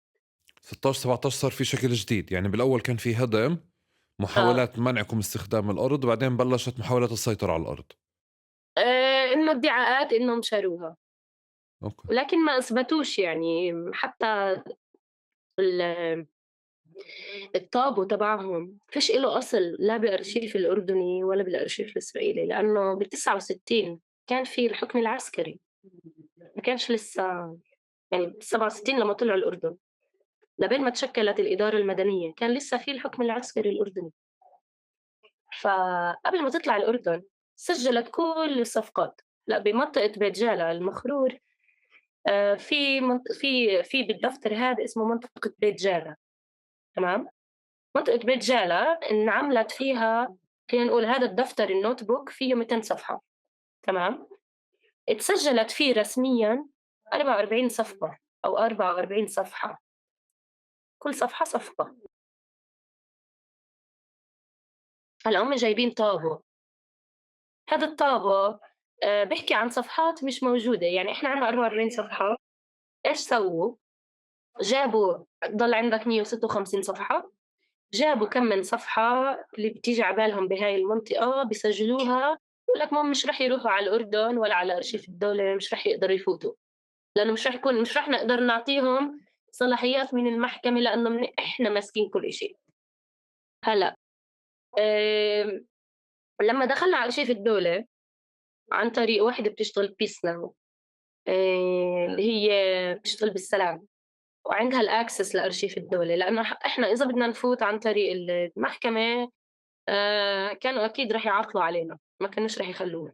16 17 صار في شكل جديد، يعني بالأول كان في هدم، آه. محاولات منعكم استخدام الأرض، وبعدين بلشت محاولات السيطرة على الأرض. إنه ادعاءات إنهم شاروها، أوكي. ولكن ما أثبتوش يعني حتى ال الطابو تبعهم فيش إله أصل لا بالأرشيف الأردني ولا بالأرشيف الإسرائيلي، لأنه ب69 كان في الحكم العسكري، ما كانش لسه يعني ب67 لمّا طلعوا الأردن. لبين ما تشكلت الإدارة المدنية كان لسه في الحكم العسكري الأردني، فقبل ما تطلع الأردن سجلت كل الصفقات. لأ بمنطقة بيت جالة المخرور في بالدفتر هذا اسمه منطقة بيت جالة، تمام؟ منطقة بيت جالة انعملت فيها خلينا نقول هذا الدفتر النوت بوك فيه 200 صفحة، تمام؟ اتسجلت فيه رسميًا 44 صفقة أو 44 صفحة، كل صفحة صفقة. هلأ هم جايبين طابو، هذا الطابع بيحكي عن صفحات مش موجودة، يعني إحنا عندنا 44 صفحة، إيش سووا؟ جابوا ضل عندك 156 صفحة، جابوا كم من صفحة اللي بتيجي على بالهم بهاي المنطقة بيسجلوها، يقول لك ما هم مش رح يروحوا على الأردن ولا على أرشيف الدولة، مش رح يقدروا يفوتوا، لأنه مش رح نقدر نعطيهم صلاحيات من المحكمة لأنه إحنا ماسكين كل إشي. هلأ آمم لمّا دخلنا على أرشيف الدولة عن طريق واحدة بتشتغل Peace Now اللي هي بتشتغل بالسلام، وعندها الaccess لأرشيف الدولة، لإنه إحنا إذا بدنا نفوت عن طريق المحكمة كانوا أكيد رح يعاطلوا علينا، ما كانوش رح يخلّونا،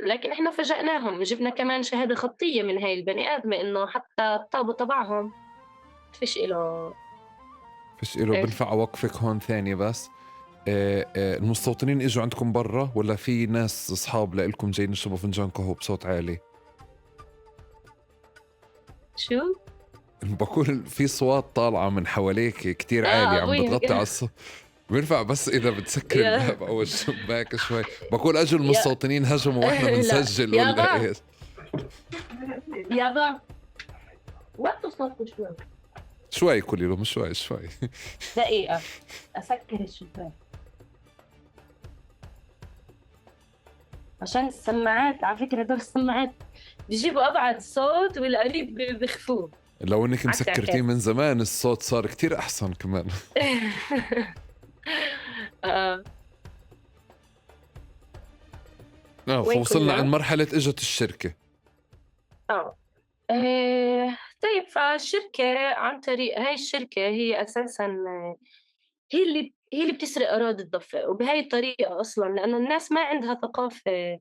لكن إحنا فاجأناهم، جبنا كمان شهادة خطية من هاي البني آدمة إنه حتى الطابو تبعهم ما فيش إله فيش إله. إيش بنفع أوقفِك هون ثانية بس. المستوطنين إجوا عندكم برّا والّا في ناس أصحاب لإلكم جايين يشربوا فنجان قهوة بصوت عالي؟ شو؟ باقول في أصوات طالعة من حواليكِ كتير عالية عم أبوي بتغطي على بينفع بس إذا بتسكري يا الباب أو الشباك شوي؟ باقول أجوا يا المستوطنين هجموا وإحنا لأ، بنسجل والّا يابا، إيش؟ يابا وطّوا صوتكم شوي، شوي قولي لهم شوي، شوي. دقيقة أسكّر الشباك. عشان السماعات على فكرة دول السماعات بيجيبوا أبعد صوت والقريب بيخفوه. لو إنِّك عكس مسكّرتيه عكاس. من زمان الصوت صار كتير أحسن كمان. آه. وين فوصلنا عند كنا؟ مرحلة إجت الشركة. آه. طيب فالشركة عن طريق هاي الشركة هي أساسًا هي اللي بتسرق أراضي الضفة، وبهاي الطريقة أصلًا لإنه الناس ما عندها ثقافة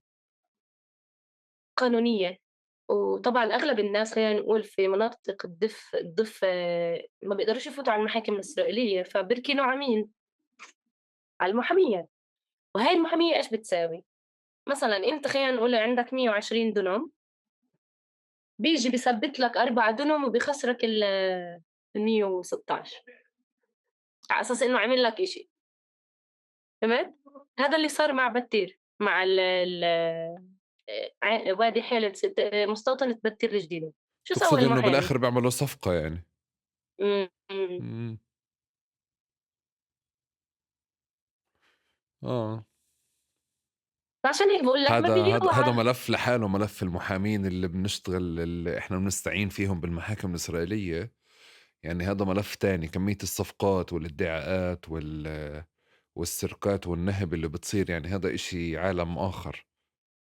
قانونية. وطبعًا أغلب الناس خلّينا نقول في مناطق الضفة ما بيقدروش يفوتوا على المحاكم الإسرائيلية، فبيركنوا على مين؟ على المحامية. وهاي المحامية إيش بتساوي؟ مثلًا أنت خلّينا نقول عندك 120 دُنم، بييجي بيثبّت لك 4 دُنم وبيخسرك ال116 على أساس إنه عمل لك إشي. فهمت؟ هذا اللي صار مع بتير، مع ال وادي حيلة مستوطنة بتير الجديدة. شو سوى تقصدي إنه المحامي؟ بالآخر بيعملوا صفقة يعني. إمم. إمم. آه. فعشان هيك باقول لك ما هذا بيوعى. ملف لحاله، ملف المحامين اللي إحنا بنستعين فيهم بالمحاكم الإسرائيلية. يعني هذا ملف تاني، كمية الصفقات والادعاءات والسرقات والنهب اللي بتصير، يعني هذا إشي عالم آخر.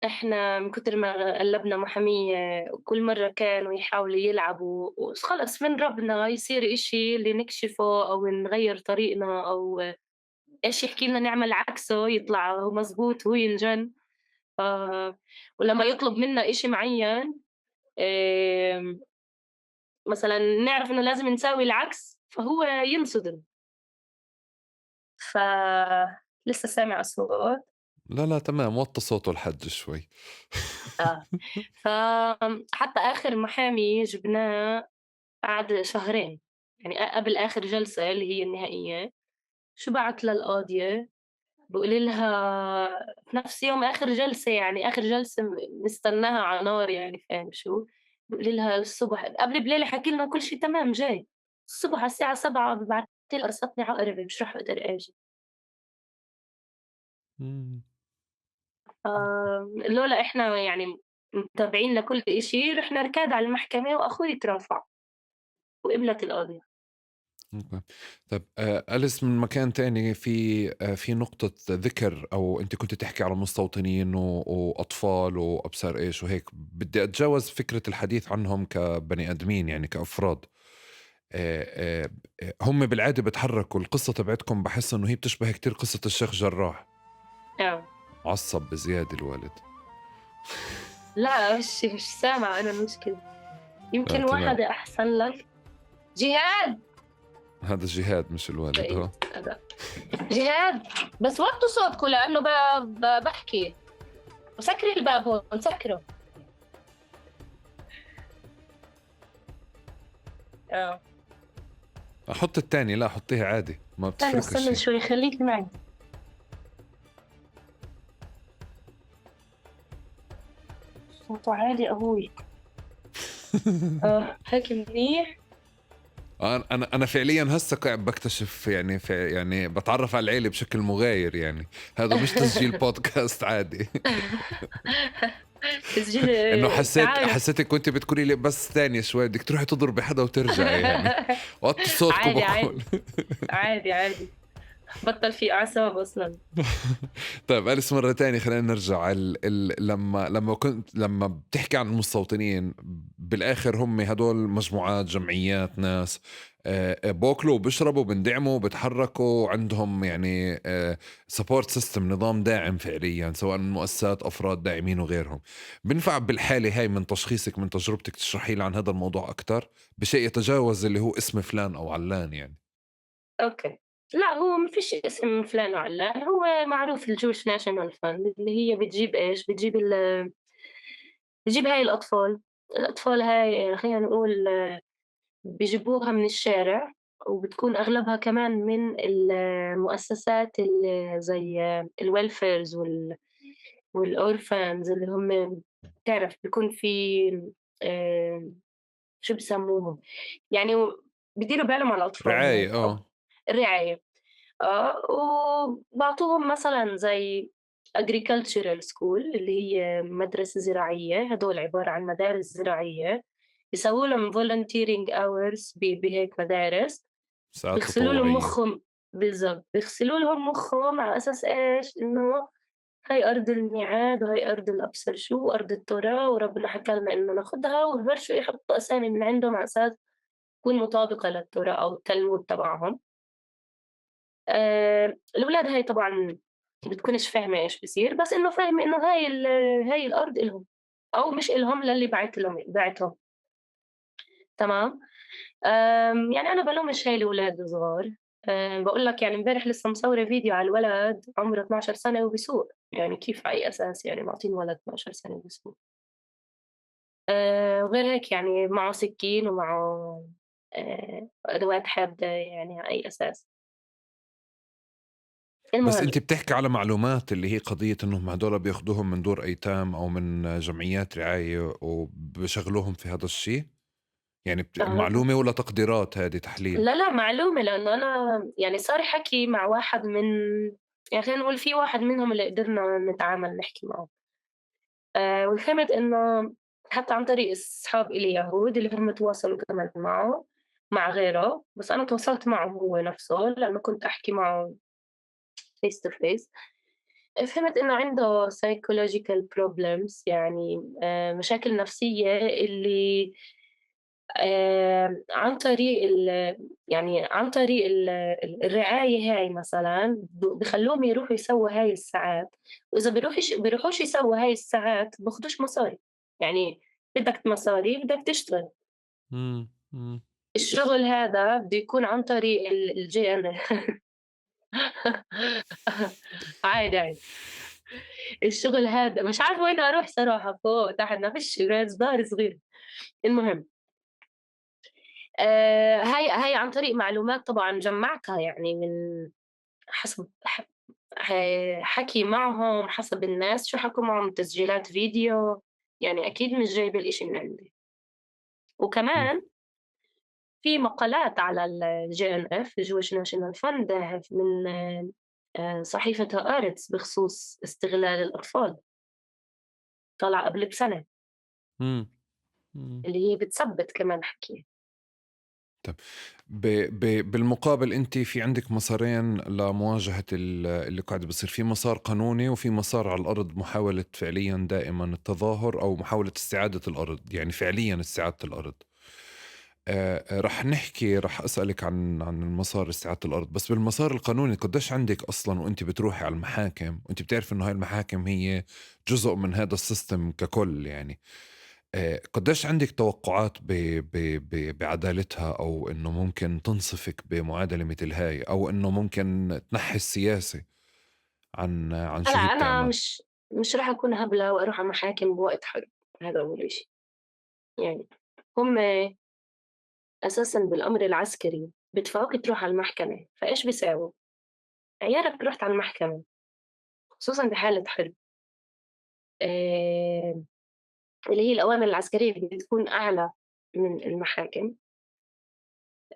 إحنا من كتر ما قلّبنا محامية وكل مرّة كانوا يحاولوا يلعبوا خلص من ربنا يصير إشي اللي نكشفه أو نغيّر طريقنا أو إيش يحكي لنا نعمل عكسه يطلع هو مضبوط وهو ينجن. ف ولمّا يطلب منا إشي معيّن آمم مثلًا نعرف إنه لازم نساوي العكس، فهو ينصدم. ف لسه سامع أصوات. لا، لا، تمام، وطّي صوته الحج شوي. آه. حتى آخر محامي جبناه قعد شهرين، يعني قبل آخر جلسة اللي هي النهائية، شو بعت للقاضية بيقول لها في نفس يوم آخر جلسة، يعني آخر جلسة نستناها على نار يعني فاهم شو، بيقول لها الصبح قبل بليلة حكى لنا كل شي تمام جاي، الصبح على الساعة 07:00 بيبعت لي قرصتني عقربة مش راح أقدر آجي. إمم. لولا إحنا يعني متابعين لكل إشي رحنا ركاد على المحكمة وأخوي ترافع وقبلت القاضية. أوكي. طيب أليس من مكان تاني في نقطة ذِكر، أو أنتِ كنتِ تحكي على مستوطنين وأطفال وأبصار إيش وهيك، بدي أتجاوز فكرة الحديث عنهم كبني آدمين يعني كأفراد. هم بالعادة بيتحرّكوا، القصة تبعتكم باحس إنه هي بتشبه كتير قصة الشيخ جراح. آه. عصّب بزيادة الوالد. لأ مش سامعة أنا المشكلة، لا يمكن تمام. واحدة أحسن لك. جهاد. هذا جهاد مش الوالد بعيد ها. هذا. جهاد بس وطّوا صوتكم لإنه باحكي، وسكري الباب هون سكره. آه. أحُط التاني، لا حُطّيها عادي ما بتفرقش استنى شي. شوي خليك معي. صوته عالي أبوي. هيك منيح. أنا فعليًا هسه قاعد باكتشف، يعني يعني باتعرّف على العيلة بشكل مغاير يعني. هذا مش تسجيل بودكاست عادي. تسجيل إنه تعارف. حسيتِك وأنتِ بتقولي لي بس ثانية شوي بدِك تروحي تضربي حدا وترجعي يعني. وطّي صوتكم عادي، باقول. عادي، عادي، عادي، بطّل في أعصاب أصلًا. طيب أليس مرة تانية خلّينا نرجع لمّا بتحكي عن المستوطنين، بالآخر هم هدول مجموعات، جمعيات، ناس بوكلوا وبيشربوا، بيندعموا، بيتحركوا، عندهم يعني support system، نظام داعم فعليًا، سواء من مؤسسات، أفراد داعمين وغيرهم. بينفع بالحالة هاي من تشخيصِك من تجربتِك تشرحي لي عن هذا الموضوع أكتر، بشيء يتجاوز اللي هو اسم فلان أو علان يعني؟ أوكي. لأ هو ما فيش اسم فلان وعلّان، هو معروف الJewish National Fund اللي هي بتجيب إيش، بتجيب هاي الأطفال. الأطفال هاي خلّينا نقول بيجيبوها من الشارع، وبتكون أغلبها كمان من المؤسسات زي الwelfares والorphans اللي هم تعرف بيكون في آآ شو بيسموهم، يعني بيديروا بالهم على الأطفال هناك رعاية أو الرعاية. وباعطوهم مثلًا زي agricultural school اللي هي مدرسة زراعية، هدول عبارة عن مدارس زراعية، يسووا لهم volunteering hours بهيك مدارس، ساعات بيغسلوا لهم تطوعية. مخهم. بالضبط، بيغسلوا لهم مخهم على أساس إيش؟ إنه هاي أرض الميعاد وهي أرض الأبصر شو، أرض التوراة وربنا حكى لنا إنه ناخدها، وببلشوا يحطوا أسامي من عندهم على أساس تكون مطابقة للتوراة أو التلمود تبعهم. الولاد هاي طبعًا بتكونش فاهمة إيش بيصير، بس إنه فاهمة إنه هاي الأرض إلهم، أو مش إلهم للي باعتهم، تمام؟ يعني أنا بالومش هاي الولاد الصغار. باقول لك يعني امبارح لسه مصورة فيديو على الولد عمره 12 سنة وبيسوق، يعني كيف على أي أساس يعني معطين ولد 12 سنة وبيسوق؟ وغير هيك يعني معه سكين ومعه أدوات حادة، يعني على أي أساس؟ بس المهم. أنتِ بتحكي على معلومات اللي هي قضية إنهم هدول بياخدوهم من دور أيتام أو من جمعيات رعاية وبيشغلوهم في هذا الشي؟ يعني أها. معلومة والّا تقديرات هادي تحليل؟ لا، لأ معلومة، لإنه أنا يعني صار حكي مع واحد من، يعني خلّينا نقول في واحد منهم اللي قدرنا نتعامل نحكي معه. وفهمت إنه حتى عن طريق أصحاب إلي يهود اللي هم تواصلوا كمان معه، مع غيره، بس أنا تواصلت معه هو نفسه لإنه كنت أحكي معه face to face. فهمت إنه عنده psychological problems، يعني مشاكل نفسية اللي عن طريق يعني عن طريق الرعاية هاي مثلًا بيخلّوهم يروحوا يسووا هاي الساعات، وإذا بيروحوش يسووا هاي الساعات بياخدوش مصاري، يعني بدك مصاري بدك تشتغل. إمم، إمم. الشغل هذا بده يكون عن طريق الGNA. عادي، عادي. الشغل هذا مش عارفة وين أروح صراحة، فوق، تحت، ما فيش ضهري صغير. المهم، هاي عن طريق معلومات طبعًا جمّعتها يعني من حسب حكي معهم، حسب الناس شو حكوا معهم، تسجيلات فيديو، يعني أكيد مش جايبة الإشي من عندي. إمم. وكمان في مقالات على الJNF Jewish National Fund من صحيفة هآرتس بخصوص استغلال الأطفال، طلع قبل بسنة، إمم، إمم. اللي هي بتثبّت كمان حكيي. طب ب ب بالمقابل أنتِ في عندِك مسارين لمواجهة اللي قاعد بيصير، في مسار قانوني وفي مسار على الأرض محاولة فعليًا دائمًا التظاهر أو محاولة استعادة الأرض، يعني فعليًا استعادة الأرض. رح أسألِك عن المسار استعادة الأرض، بس بالمسار القانوني قديش عندِك أصلًا وأنتِ بتروحي على المحاكم وأنتِ بتعرفي إنه هاي المحاكم هي جزء من هذا السيستم ككل يعني، قديش عندِك توقعات ب ب ب بعدالتها أو إنه ممكن تنصفِك بمعادلة مثل هاي أو إنه ممكن تنحّي السياسة عن هلأ شو هي أنا بتعمل؟ مش راح أكون هبلة وأروح على محاكم بوقت حرب، هذا أول إشي. يعني هم أساسًا بالأمر العسكري بيدفعوك تروح على المحكمة، فإيش بيساووا؟ عيالك رُحت على المحكمة، خصوصًا بحالة حرب، آآ اللي هي الأوامر العسكرية بتكون أعلى من المحاكم.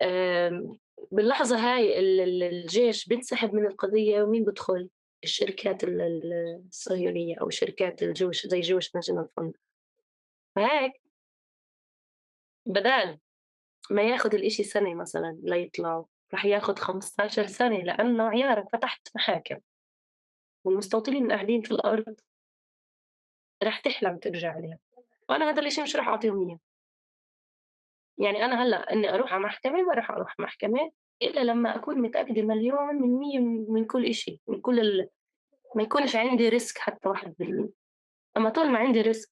آمم باللحظة هاي الجيش بينسحب من القضية ومين بيدخل؟ الشركات الصهيونية أو شركات زي Jewish National Fund. فهيك بدال ما ياخد الإشي سنة مثلًا ليطلعوا، راح ياخد 15 سنة لأنه عيالك فتحت محاكم، والمستوطنين اللي قاعدين في الأرض راح تحلم ترجع عليها، وأنا هذا الإشي مش راح أعطيهم إياه. يعني أنا هلأ إني أروح على محكمة ما راح أروح محكمة إلا لمّا أكون متأكدة مليون من مِيّة من كل إشي، من كل ما يكونش عندي risk حتى 1%. أمّا طول ما عندي risk،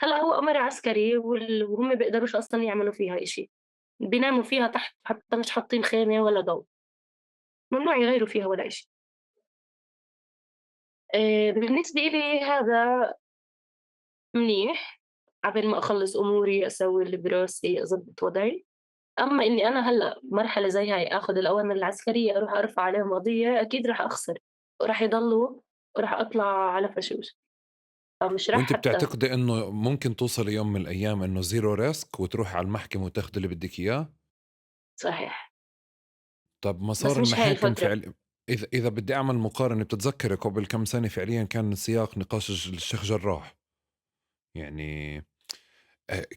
هلأ هو أمر عسكري وهُم بيقدروش أصلًا يعملوا فيها إشي، بيناموا فيها تحت حتى مش حاطين خيمة ولا ضو، ممنوع يغيروا فيها ولا إشي. بالنسبة إلي هذا منيح، عقبال ما أخلّص أموري، أسوي اللي براسي، أضبّط وضعي. أمّا إني أنا هلأ بمرحلة زي هاي آخُد الأوامر العسكرية أروح أرفع عليهم قضية، أكيد راح أخسر، وراح يضلوا وراح أطلع على فشوش، فمش راح وأنتِ حتى. بتعتقدي إنه ممكن توصلي يوم من الأيام إنه zero risk وتروحي على المحكمة وتاخدي اللي بدِّك إياه؟ صحيح، طب مسار بس مش هاي المحاكم الفترة. إذا بدي أعمل مقارنة، بتتذكّري قبل كم سنة فعليًا كان سياق نقاش الشيخ جراح، يعني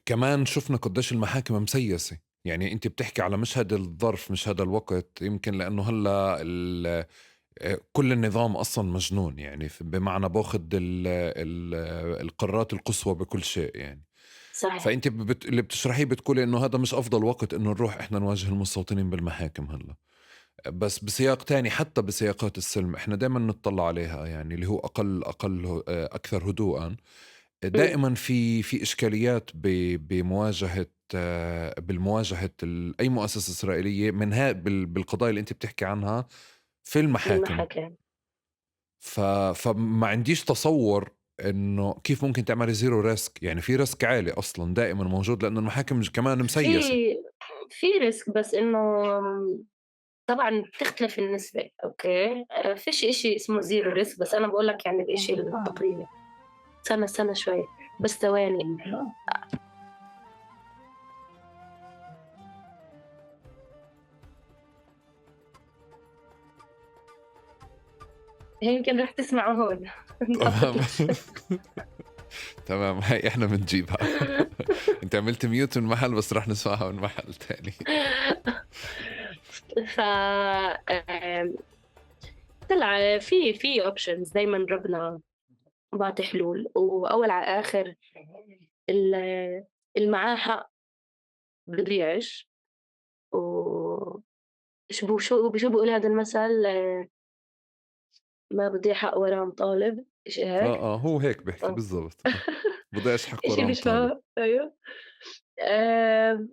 كمان شُفنا قديش المحاكم مسيّسة. يعني أنتِ بتحكي على مش هيدا الظرف، مش هيدا الوقت، يمكن لإنه هلّأ كل النظام أصلًا مجنون، يعني بمعنى باخُد ال القرارات القصوى بكل شيء يعني. صحيح. فأنتِ اللي بتشرحيه بتقولي إنه هذا مش أفضل وقت إنه نروح إحنا نواجه المستوطنين بالمحاكم هلّأ. بس بسياق تاني، حتى بسياقات السلم إحنا دايمًا نتطلّع عليها، يعني اللي هو أقل أكثر هدوءًا. إمم. دائمًا في إشكاليات بمواجهة بالمواجهة أي مؤسسة إسرائيلية من بالقضايا اللي أنتِ بتحكي عنها في المحاكم. بالمحاكاة. فما عنديش تصوُّر إنه كيف ممكن تعملي zero risk، يعني في risk عالي أصلًا دائمًا موجود لإنه المحاكم كمان مسيّسة. في في risk بس إنه طبعًا بتختلف النسبة، أوكي، فيش إشي اسمه zero risk، بس أنا باقول لك يعني الإشي التقريبي. استنى شوي، بس ثواني. يمكن رح تسمعه هون. تمام. انطفت الشاشة. تمام، هاي إحنا بنجيبها. أنتِ عملتِ mute من محل بس رح نسمعها من محل تاني. ف طلع في options، دايمًا ربنا بيعطي حلول، وأول على آخر ال اللي معاه حق بيضيعش. و شو بيقول هذا المثل، ما بيضيع حق وراه طالب، إشي هيك؟ هو هيك بيحكي آه. بالضبط. بضيعش حق إشي وراه طالب. بيشبه، أيوه. آمم،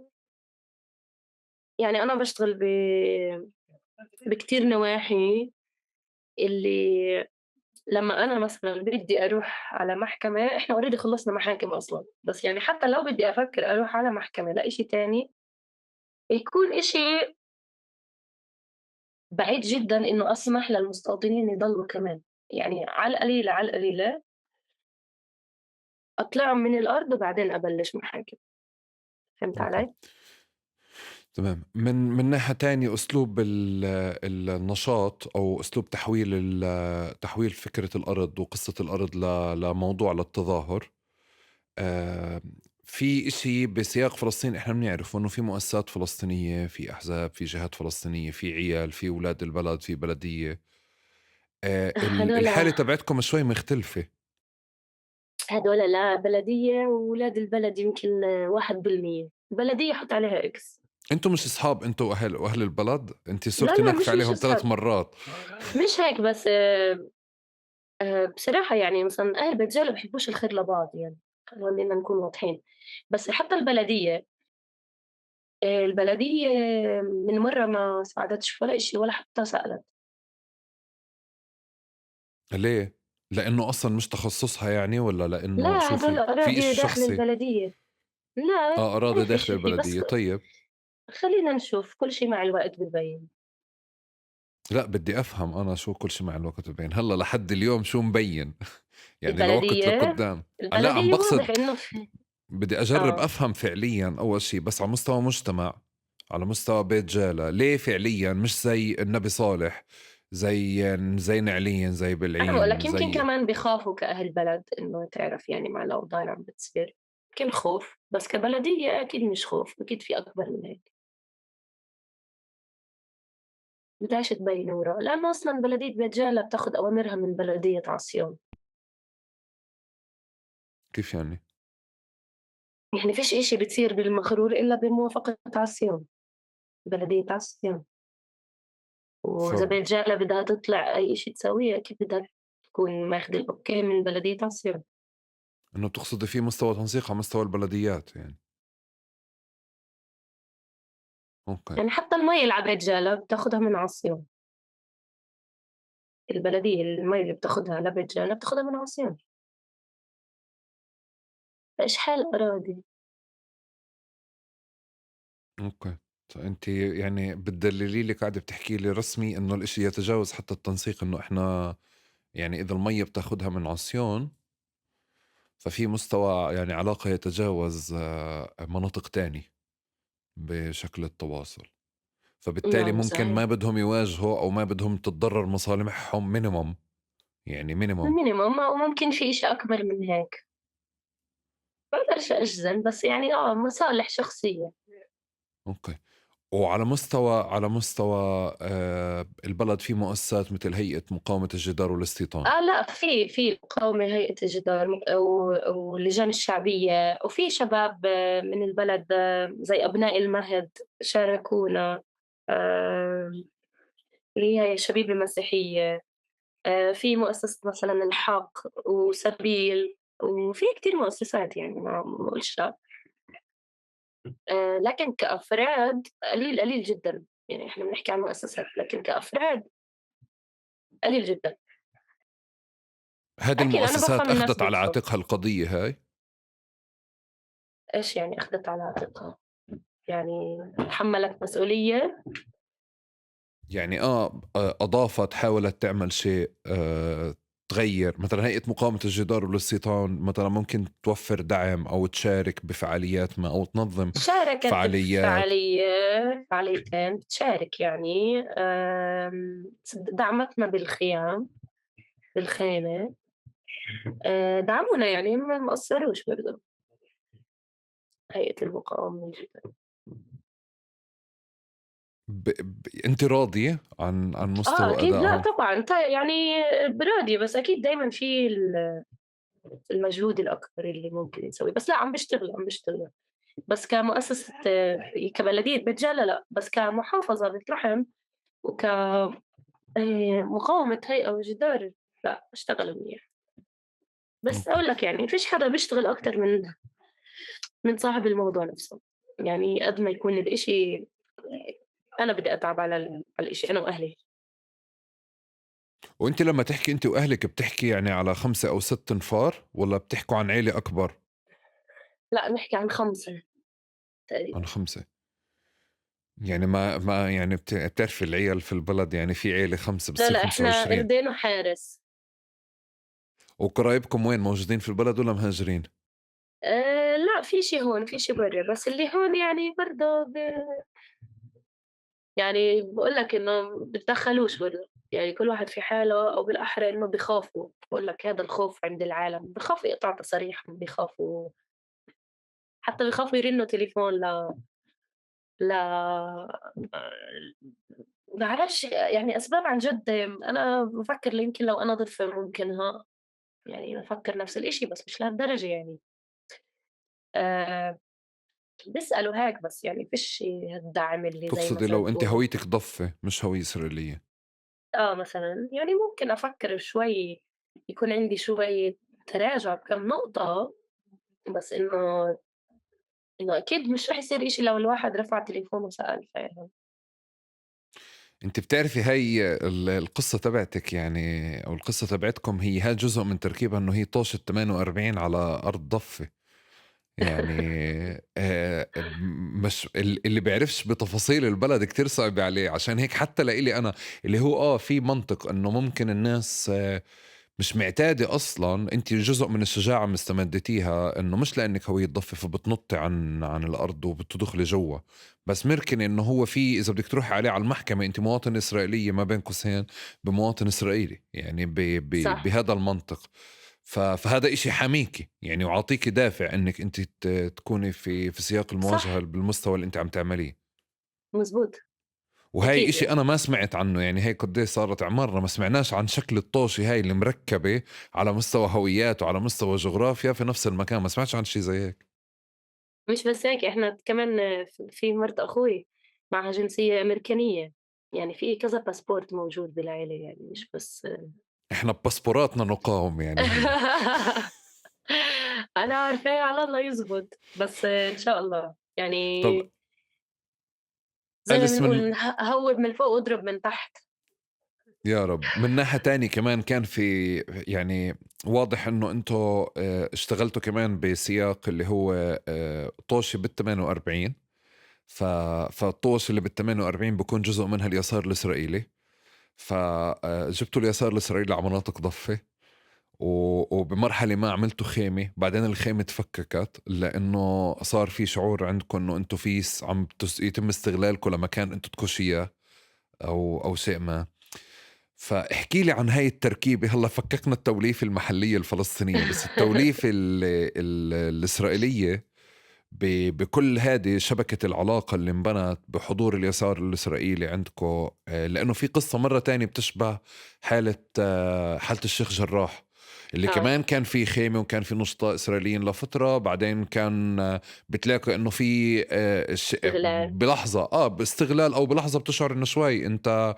يعني أنا باشتغل بكتير نواحي، اللي لمّا أنا مثلًا بدي أروح على محكمة، إحنا already خلّصنا محاكم أصلًا، بس يعني حتى لو بدي أفكر أروح على محكمة لإشي تاني، يكون إشي بعيد جدًا إنه أسمح للمستوطنين يضلوا كمان، يعني على القليلة، على القليلة أطلعهم من الأرض وبعدين أبلّش محاكم. فهمت أوكي. علي؟ تمام. من ناحية تانية أسلوب النشاط أو أسلوب تحويل فكرة الأرض وقصة الأرض لموضوع للتظاهر. آآ في إشي بسياق فلسطين إحنا بنعرف إنه في مؤسسات فلسطينية، في أحزاب، في جهات فلسطينية، في عيال، في ولاد البلد، في بلدية. هاذول الحالة تبعتكم شوي مختلفة. هاذول لا بلدية، وولاد البلد يمكن 1%، البلدية حُط عليها X. أنتم مش أصحاب أنتم وأهل البلد؟ أنتِ لا، صرتِ لا، ناكفة مش عليهم 3 أصحاب، مرات. مش هيك بس بصراحة يعني مثلًا أهل بيت جالة ما بيحبوش الخير لبعض يعني، خلّينا نكون واضحين. بس حتى البلدية، البلدية من مرّة ما ساعدتش ولا إشي ولا حتى سألت. ليه؟ لإنه أصلًا مش تخصصها يعني، والّا لإنه لا، شو هاذول في أراضي إشي داخل شخصي؟ البلدية. لا، أراضي ما في داخل شي، بس البلدية، طيب. خلّينا نشوف، كل شي مع الوقت بيبين. لأ بدي أفهم أنا شو كل شي مع الوقت ببين، هلّأ لحد اليوم شو مبين؟ يعني لوقت البلدية لقدّام. لأ عم البلدية واضح باقصد إنه في. بدي أجرّب آه. أفهم فعليًا أول شي، بس على مستوى مجتمع، على مستوى بيت جالة، ليه فعليًا مش زي النبي صالح، زي نعلين، زي أنا باقول لك بلعيم، يمكن زي كمان بيخافوا كأهل بلد إنه تعرف يعني مع الأوضاع اللي عم بتصير، يمكن خوف، بس كبلدية أكيد مش خوف، أكيد في أكبر من هيك. بدهاش تبين وراء، لإنه أصلًا بلدية بيت جالة بتاخد أوامرها من بلدية عصيان. كيف يعني؟ يعني فيش إشي بتصير بالمغرور إلا بموافقة عصيان، بلدية عصيان. ف وإذا بيت جالة بدها تطلع أي إشي تسويه أكيد بدها تكون ماخدة الأوكي من بلدية عصيان. إنه بتقصدي في مستوى تنسيق على مستوى البلديات يعني. أوكي. يعني حتى المَيّة اللي على بيت جالة بتاخدها من عصيان. البلدية المَيّة اللي بتاخدها لبيت جالة بتاخدها من عصيان، فإشحال أراضي. أوكي. أنتِ يعني بتدلّلي لي قاعدة بتحكي لي رسمي إنه الإشي يتجاوز حتى التنسيق، إنه إحنا يعني إذا المَيّة بتاخدها من عصيون، ففي مستوى يعني علاقة يتجاوز مناطق تاني بشكل التواصل. فبالتالي نعم ممكن صحيح. ما بدهم يواجهوا أو ما بدهم تتضرر مصالحهم مينيموم، يعني مينيموم. minimum أو ممكن في إشي أكبر من هيك، ما أقدرش أجزم، بس يعني مصالح شخصية. أوكي. وعلى مستوى البلد في مؤسسات مثل هيئة مقاومة الجدار والاستيطان. لأ، في مقاومة هيئة الجدار واللجان الشعبية، وفي شباب من البلد، زي أبناء المهد شاركونا، آمم، اللي هي شبيبة مسيحية، في مؤسسة مثلًا الحق وسبيل، وفي كتير مؤسسات يعني ما باقولش لأ. لكن كأفراد قليل، قليل جدًا، يعني إحنا بنحكي عن مؤسسات، لكن كأفراد قليل جدًا. هذه أكيد أنا المؤسسات بافهم الناس أخذت على بتخاف. عاتقها القضية هاي. إيش يعني أخدت على عاتقها؟ يعني تحمّلت مسؤولية؟ يعني أضافت، حاولت تعمل شيء تغيّر، مثلًا هيئة مقاومة الجدار والاستيطان مثلًا ممكن توفّر دعم أو تشارك بفعاليات ما أو تنظّم شاركت فعاليات. فعاليتين بتشارك يعني، دعمتنا بالخيام، بالخيمة، دعمونا يعني ما قصّروش برضه، هيئة المقاومة الجدال. أنتِ راضية عن مستوى أكيد لأ أدائهم؟ طبعًا، يعني برادية، بس أكيد دايمًا في المجهود الأكبر اللي ممكن يتسوي، بس لأ عم بيشتغلوا. بس كمؤسسة، كبلدية بيت جالة لأ، بس كمحافظة بيت لحم وك مقاومة هيئة وجدار لأ، اشتغلوا منيح. بس أوكي. أقول لك يعني ما فيش حدا بيشتغل أكتر من صاحب الموضوع نفسه، يعني قد ما يكون الإشي، أنا بدي أتعب على الإشي أنا وأهلي. وأنتِ لمّا تحكي أنتِ وأهلِك بتحكي يعني على 5 أو 6 نفار والّا بتحكوا عن عيلة أكبر؟ لأ نحكي عن 5 تقريبًا. عن 5. يعني ما يعني بتعرفي العيال في البلد يعني في عيلة 5 لا، بتصير لأ إحنا 25. قردين وحارس. وقرايبكم وين، موجودين في البلد والّا مهاجرين؟ لأ في شي هون، في شي برّا، بس اللي هون يعني برضه يعني باقول لك إنه ما بيتدخّلوش برضه، يعني كل واحد في حاله، أو بالأحرى إنه بيخافوا، باقول لك هذا الخوف عند العالم، بيخافوا يقطعوا تصاريحهم، بيخافوا، حتى بيخافوا يرنّوا تليفون ل ما باعرفش يعني أسباب عن جد. أنا بافكّر يمكن لو أنا طفل ممكن يعني بافكّر نفس الإشي، بس مش لهالدرجة يعني. آآ بيسألوا هيك، بس يعني فيش هالدعم اللي زي تقصدي مثلًا لو أنتِ تقول. هويتِك ضفة مش هوية إسرائيلية. مثلًا، يعني ممكن أفكّر شوي، يكون عندي شوية تراجع بكام نقطة، بس إنه أكيد مش رح يصير إشي لو الواحد رفع تليفونه وسأل، فاهم؟ أنتِ بتعرفي هاي القصة تبعتِك يعني أو القصة تبعتكم هي جزء من تركيبة إنه هي طاشة 48 على أرض ضفة. يعني مش اللي بيعرفش بتفاصيل البلد كتير صعب عليه، عشان هيك حتى لإلي أنا اللي هو في منطق إنه ممكن الناس مش معتادة أصلًا. أنتِ جزء من الشجاعة استمدّيتيها إنه مش لإنِّك هوية ضفة فبتنطّي عن الأرض وبتدخلي جوا، بس مركِنة إنه هو في إذا بدِك تروحي عليه على المحكمة أنتِ مواطنة إسرائيلية ما بين قوسين بمواطن إسرائيلي، يعني صح، بهذا المنطق. فهذا إشي حاميكِ يعني وعاطيكِ دافع إنِّك أنتِ تكوني في سياق المواجهة صح، بالمستوى اللي أنتِ عم تعمليه. مضبوط، وهاي أكيد إشي يعني. أنا ما سمعت عنه، يعني هي قديش صارت عمرنا ما سمعناش عن شكل الطوشة هاي المركبة على مستوى هويات وعلى مستوى جغرافيا في نفس المكان، ما سمعتش عن شي زي هيك. مش بس هيك، إحنا كمان في مرت أخوي معاها جنسية أمريكانية، يعني في كذا باسبورت موجود بالعيلة، يعني مش بس. إحنا بباسبوراتنا نقاوم يعني هلأ. أنا عارفاه على الله يزبط، بس إن شاء الله، يعني طب زي ما أليس من بنقول هوّب من فوق واضرب من تحت. يا رب. من ناحية تانية كمان كان في يعني واضح إنه أنتم اشتغلتوا كمان بسياق اللي هو طوشة بال48. فالطوش اللي بال48 بيكون جزء منها اليسار الإسرائيلي، فجبتوا اليسار الإسرائيلي على مناطق ضفة. وبمرحلة ما عملتوا خيمة، بعدين الخيمة تفككت لأنه صار في شعور عندكم إنه أنتوا في يتم استغلالكم لمكان أنتوا تكونش إياه، أو شيء ما. فاحكي لي عن هاي التركيبة. هلا فككنا التوليفة المحلية الفلسطينية، بس التوليفة الإسرائيلية بكل هذه شبكة العلاقة اللي انبنت بحضور اليسار الإسرائيلي عندكم، لأنه في قصة مرة تانية بتشبه حالة الشيخ جراح، اللي اه، كمان كان في خيمة وكان في نشطاء إسرائيليين لفترة، بعدين كان بتلاقوا إنه في استغلال. بلحظة باستغلال، أو بلحظة بتشعر إنه شوي أنت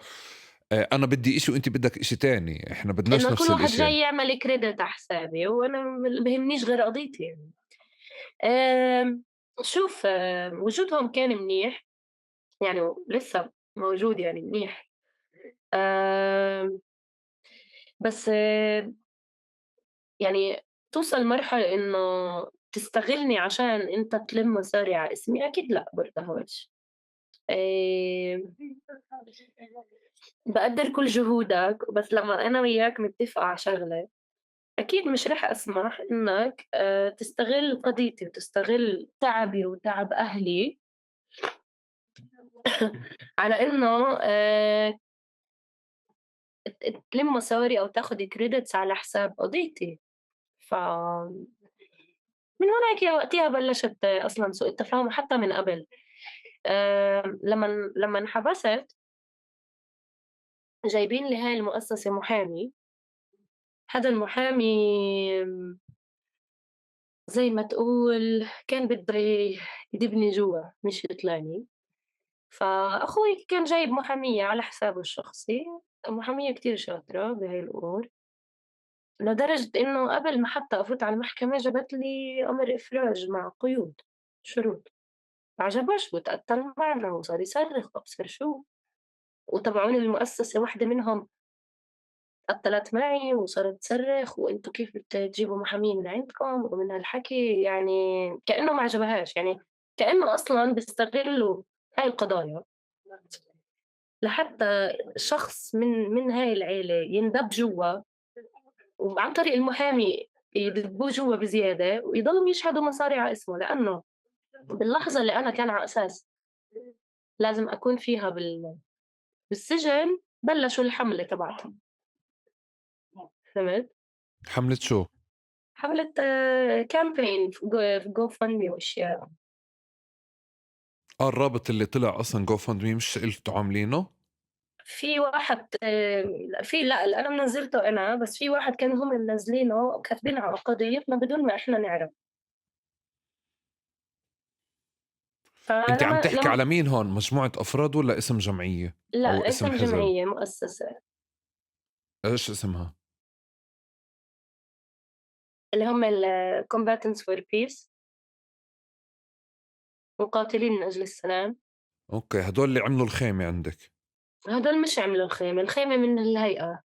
أنا بدي إشي وأنت بدك إشي تاني، إحنا بدناش إنه كل نفس واحد الإشي. جاي يعمل كريدت على حسابي، وأنا ما بيهمنيش غير قضيتي يعني. آمم، شوف، وجودهم كان منيح، يعني لسه موجود يعني منيح. آمم، بس يعني توصل مرحلة إنه تستغلني عشان أنت تلم مصاري على اسمي، أكيد لأ برضاهوش. آآ باقدّر كل جهودك، بس لمّا أنا وياك نتفق على شغلة، أكيد مش رح أسمح إنّك تستغل قضيتي وتستغل تعبي وتعب أهلي على إنه تلِم مصاري أو تاخُد credits على حساب قضيتي. من هناك وقتها بلّشت أصلًا سوء التفاهم، وحتى من قبل. لمّا انحبست جايبين لي هاي المؤسسة محامي. هذا المحامي آمم زي ما تقول كان بده يدبني جوا مش يطلعني. فأخوي كان جايب محامية على حسابه الشخصي، محامية كتير شاطرة بهاي الأمور، لدرجة إنه قبل ما حتى أفوت على المحكمة جابت لي أمر إفراج مع قيود، شروط. عجبهاش واتقتل معنا وصار يصرخ وأبصر شو، وتبعون المؤسسة واحدة منهم اتقتلت معي وصارت تصرخ، وأنتم كيف بتجيبوا محامين من عندكم ومن هالحكي، يعني كأنه ما عجبهاش، يعني كأنه أصلًا بيستغلوا هاي القضايا لحتى شخص من هاي العيلة يندب جوا، وعن طريق المحامي يدبوه جوا بزيادة ويضلوا يشحدوا مصاري على اسمه، لأنه باللحظة اللي أنا كان على أساس لازم أكون فيها بالسجن بلشوا الحملة تبعهم. فهمت؟ حملة شو؟ حملة campaign في GoFundMe وأشياء. الرابط اللي طلع أصلا جو فاند مي مش إلتوا عاملينه؟ في واحد لأ، لأ أنا منزّلته أنا، بس في واحد كانوا هم منزّلينه وكاتبين على قضيتنا بدون ما إحنا نعرف. أنت عم فلمّا تحكي على مين هون؟ مجموعة أفراد ولا اسم جمعية أو لأ، اسم اسم حزب؟ جمعية مؤسسة، إيش اسمها؟ اللي هم combatants for peace، مقاتلين من أجل السلام. أوكي، هدول اللي عملوا الخيمة عندك. هدول مش عملوا الخيمة، الخيمة من الهيئة.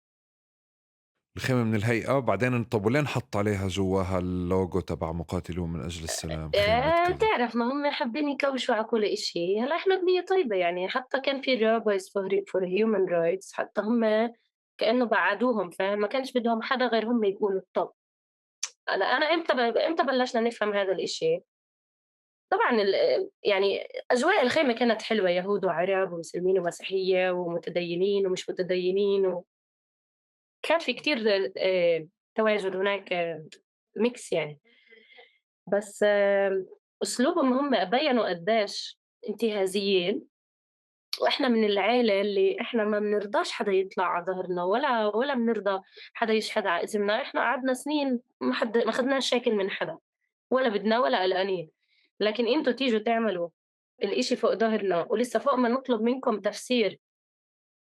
الخيمة من الهيئة، بعدين طب ولين حط عليها جواها اللوجو تبع مقاتلون من أجل السلام خيمة كذا؟ بتعرف ما هم حابين يكوشوا على كل إشي، هلأ إحنا بنية طيبة يعني، حتى كان في rabbis for human rights، حتى هم كإنه بعدوهم، فاهم؟ ما كانش بدهم حدا غير هم يكونوا الtop. أنا إمتى بلشنا نفهم هذا الإشي؟ طبعًا يعني أجواء الخيمة كانت حلوة، يهود وعرب ومسلمين ومسيحية ومتدينين ومش متدينين، وكان في كتير تواجد هناك، mix يعني. بس أسلوبهم هم بيّنوا قدّيش انتهازيين، وإحنا من العيلة اللي إحنا ما بنرضاش حدا يطلع على ضهرنا، ولا بنرضى حدا يشهد على اسمنا. إحنا قعدنا سنين ما خدناش شيكل من حدا، ولا بدنا ولا قلقانين. لكن أنتم تيجوا تعملوا الإشي فوق ضهرنا، ولسه فوق ما نطلب منكم تفسير،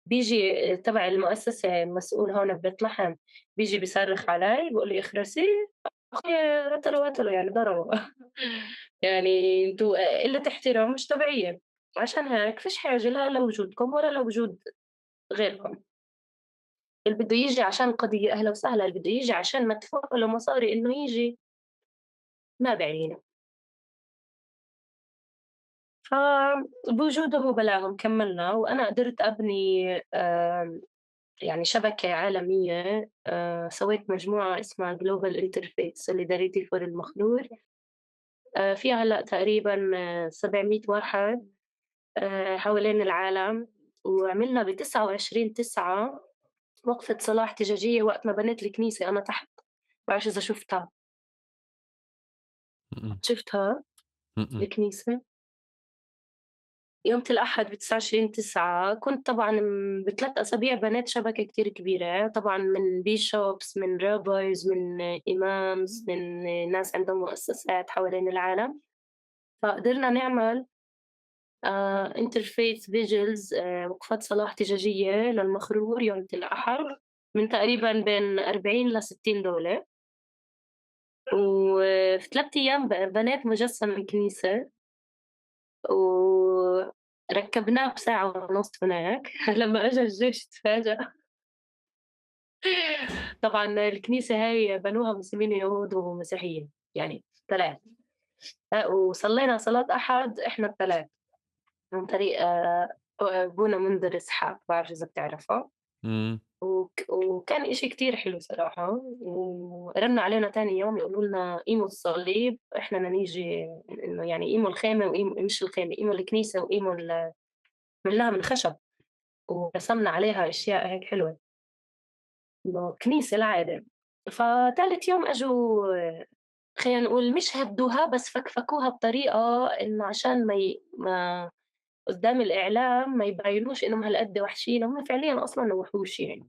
بييجي تبع المؤسسة المسؤول هون ببيت لحم، بييجي بيصرخ علي بيقول لي: "اخرسي." أخويا قتلوا يعني ضربوا. يعني أنتم قلة احترام مش طبيعية. عشان هيك فيش حاجة لا لوجودكم ولا لوجود غيركم. اللي بده ييجي عشان قضية أهلا وسهلا، اللي بده ييجي عشان مدفوع له مصاري إنه ييجي ما بيعنينا. فبوجوده بلاهم كمّلنا، وأنا قدرت أبني يعني شبكة عالمية. سويت مجموعة اسمها Global Interfaith Solidarity for المخلوع. فيها هلأ تقريبًا 700 واحد حوالين العالم، وعملنا ب29/9 وقفة صلاة احتجاجية وقت ما بنيت الكنيسة أنا تحت، ما بعرفش إذا شُفتها. إمم، شُفتها إمم، الكنيسة؟ يومة الأحد ب29/9 كنت طبعًا ب3 أسابيع بنيت شبكة كتير كبيرة، طبعًا من bishops، من rabbis، من imams، من ناس عندهم مؤسسات حوالين العالم، فقدرنا نعمل interfaith vigils، وقفات صلاة احتجاجية للمخرور يومة الأحد من تقريبًا بين 40 ل60 دولة. وفي 3 أيام بنيت مجسّم الكنيسة وركّبناه بساعة ونُص هناك. لمّا إجا الجيش تفاجأ. طبعًا الكنيسة هاي بنوها مسلمين ويهود ومسيحيين، يعني 3. وصلّينا صلاة أحد إحنا ال3 عن طريق أبونا منذر إسحاق، ما بعرف إذا بتعرفه. إمم، وكان إشي كتير حلو صراحة. ورنّوا علينا تاني يوم يقولوا لنا قيموا الصليب، إحنا بدنا نيجي إنه يعني قيموا الخيمة مش الخيمة، قيموا الكنيسة وقيموا عملناها من خشب، ورسمنا عليها أشياء هيك حلوة، إنه كنيسة العادة. فتالت يوم إجوا، خلّينا نقول مش هدّوها بس فكفكوها بطريقة إنه عشان ما قدّام الإعلام ما يبينوش إنهم هالقد وحشين، هم فعليًا أصلًا وحوش يعني،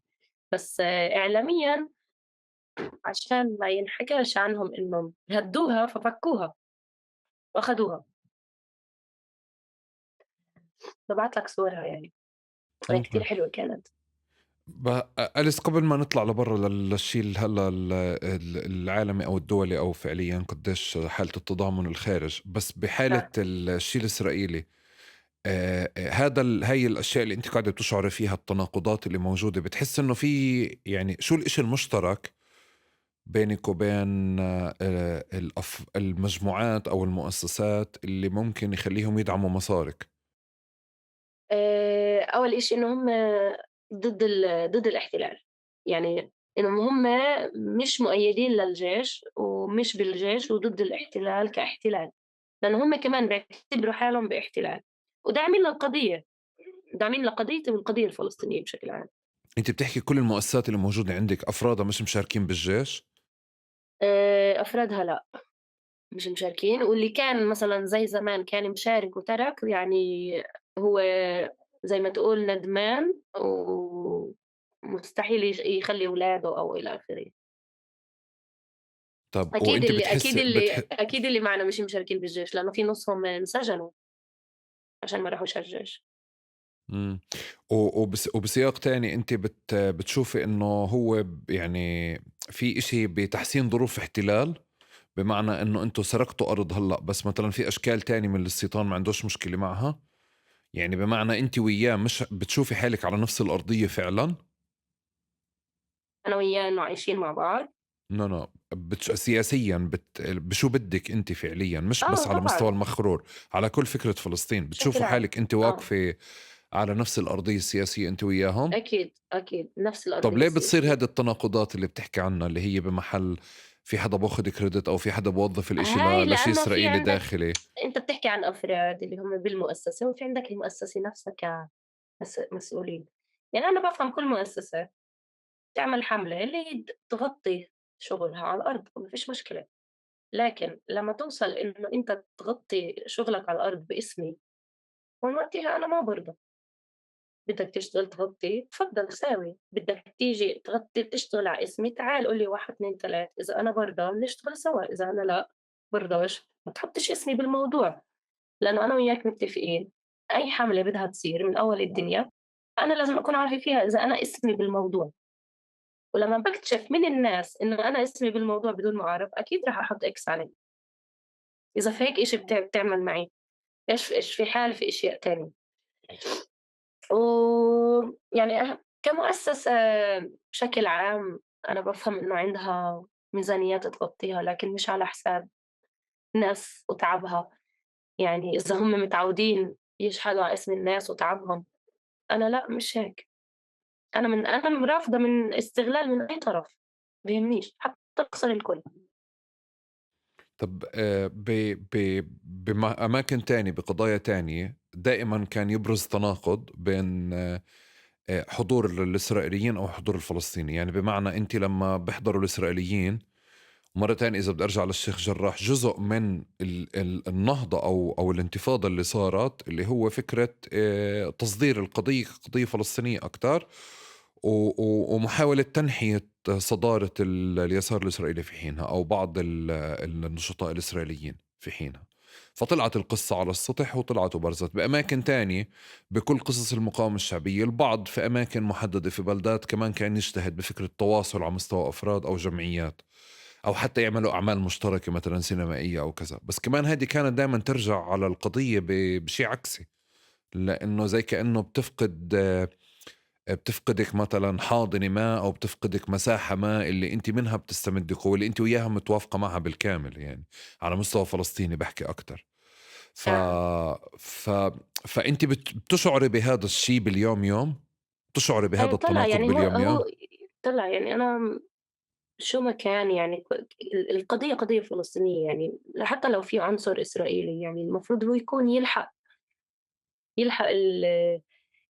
بس إعلاميًا عشان ما ينحكاش عنهم إنهم هدّوها ففكّوها وأخدوها. بابعت لك صورها يعني، هي كتير أوكي. حلوة كانت. أليس قبل ما نطلع لبرا للشيء هلا العالمي او الدولي او فعليا قديش حالة التضامن الخارج، بس بحالة آه. الشيء الإسرائيلي هاي الأشياء اللي أنت قاعدة بتشعري فيها، التناقضات اللي موجودة، بتحس إنه في يعني شو الإشي المشترك بينك وبين المجموعات أو المؤسسات اللي ممكن يخليهم يدعموا مسارك؟ أول إشي إنه هُم ضد الاحتلال، يعني إنهم هُم مش مؤيدين للجيش ومش بالجيش وضد الاحتلال كاحتلال، لإنه هُم كمان بيعتبروا حالهم باحتلال، وداعمين للقضية، داعمين لقضيتي والقضية الفلسطينية بشكل عام. أنت بتحكي كل المؤسسات اللي موجودة عندك أفرادها مش مشاركين بالجيش؟ أفرادها لأ، مش مشاركين، واللي كان مثلًا زي زمان كان مشارك وترك، يعني هو زي ما تقول ندمان ومستحيل يخلّي ولاده أو إلى آخره. طب أكيد وأنت اللي بتحس أكيد اللي أكيد اللي معنا مش مشاركين بالجيش، لإنه في نُصهم انسجنوا عشان ما راحوش على الجيش. إمم. وبسياق تاني أنتِ بتشوفي إنه هو يعني في إشي بتحسين ظروف احتلال، بمعنى إنه أنتم سرقتوا أرض هلأ، بس مثلًا في أشكال تانية من الاستيطان ما عندوش مشكلة معها؟ يعني بمعنى أنتِ وياه مش بتشوفي حالِك على نفس الأرضية فعلًا؟ أنا وياه إنه عايشين مع بعض. No no سياسيًا بشو بدِّك أنتِ فعليًا، مش بس على مستوى طبعًا، المخرور، على كل فكرة فلسطين، بشكل بتشوفوا عام. حالِك أنتِ آه، واقفة على نفس الأرضية السياسية أنتِ وياهم؟ أكيد، أكيد، نفس طب الأرضية ليه بتصير السياسية. هذه التناقضات اللي بتحكي عنها، اللي هي بمحل في حدا باخد كريدت أو في حدا بوظف الإشي هاي لشيء لإنه في إسرائيلي عندك، داخلي؟ أنت بتحكي عن أفراد اللي هم بالمؤسسة، وفي عندك المؤسسة نفسها مسؤولين. يعني أنا بافهم كل مؤسسة تعمل حملة اللي هي تغطي شغلها على الأرض، ما فيش مشكلة، لكن لمّا توصل إنه أنت تغطي شغلك على الأرض باسمي، هون وقتها أنا ما بارضى. بدك تشتغل تغطي، اتفضل ساوي، بدك تيجي تغطي تشتغل على اسمي، تعال قُل لي 1، 2، 3، إذا أنا بارضى بنشتغل سوا، إذا أنا لأ بارضاش ما تحطّش اسمي بالموضوع، لإنه أنا وياك متفقين أي حملة بدها تصير من أول الدنيا أنا لازم أكون عارفة فيها إذا أنا اسمي بالموضوع، ولمّا باكتشف من الناس إنه أنا اسمي بالموضوع بدون ما أعرف، أكيد راح أحط X عليه. إذا في هيك إشي بتعمل معي، إيش في حال في أشياء تانية. ويعني كمؤسسة بشكل عام أنا بافهم إنه عندها ميزانيات تغطيها، لكن مش على حساب ناس وتعبها، يعني إذا هم متعودين يشحنوا على اسم الناس وتعبهم، أنا لأ مش هيك. أنا رافضة من استغلال من أي طرف، بيهمنيش حتى أخسر الكل. طب ب ب أماكن تانية بقضايا تانية دائما كان يبرز تناقض بين حضور الإسرائيليين أو حضور الفلسطيني. يعني بمعنى أنت لما بيحضروا الإسرائيليين، مرة تانية إذا بدي أرجع للشيخ جراح، جزء من النهضة أو الانتفاضة اللي صارت اللي هو فكرة تصدير القضية كقضية فلسطينية أكتر، ومحاولة تنحية صدارة اليسار الإسرائيلي في حينها أو بعض النشطاء الإسرائيليين في حينها. فطلعت القصة على السطح وطلعت وبرزت بأماكن تانية. بكل قصص المقاومة الشعبية البعض في أماكن محددة في بلدات كمان كان يجتهد بفكرة التواصل على مستوى أفراد أو جمعيات، أو حتى يعملوا أعمال مشتركة مثلا سينمائية أو كذا. بس كمان هذه كانت دائما ترجع على القضية بشيء عكسي، لأنه زي كأنه بتفقدك مثلا حاضنة ما أو بتفقدك مساحة ما اللي أنت منها بتستمدي قوة اللي أنت وياها متوافقة معها بالكامل. يعني على مستوى فلسطيني بحكي أكتر. ف... آه. ف... فأنت بتشعري بهذا الشيء باليوم يوم، بتشعري بهذا طلع التناقض يعني باليوم يوم. هو طلع يعني أنا شو ما كان يعني القضية قضية فلسطينية يعني حتى لو في عنصر إسرائيلي يعني المفروض هو يكون يلحق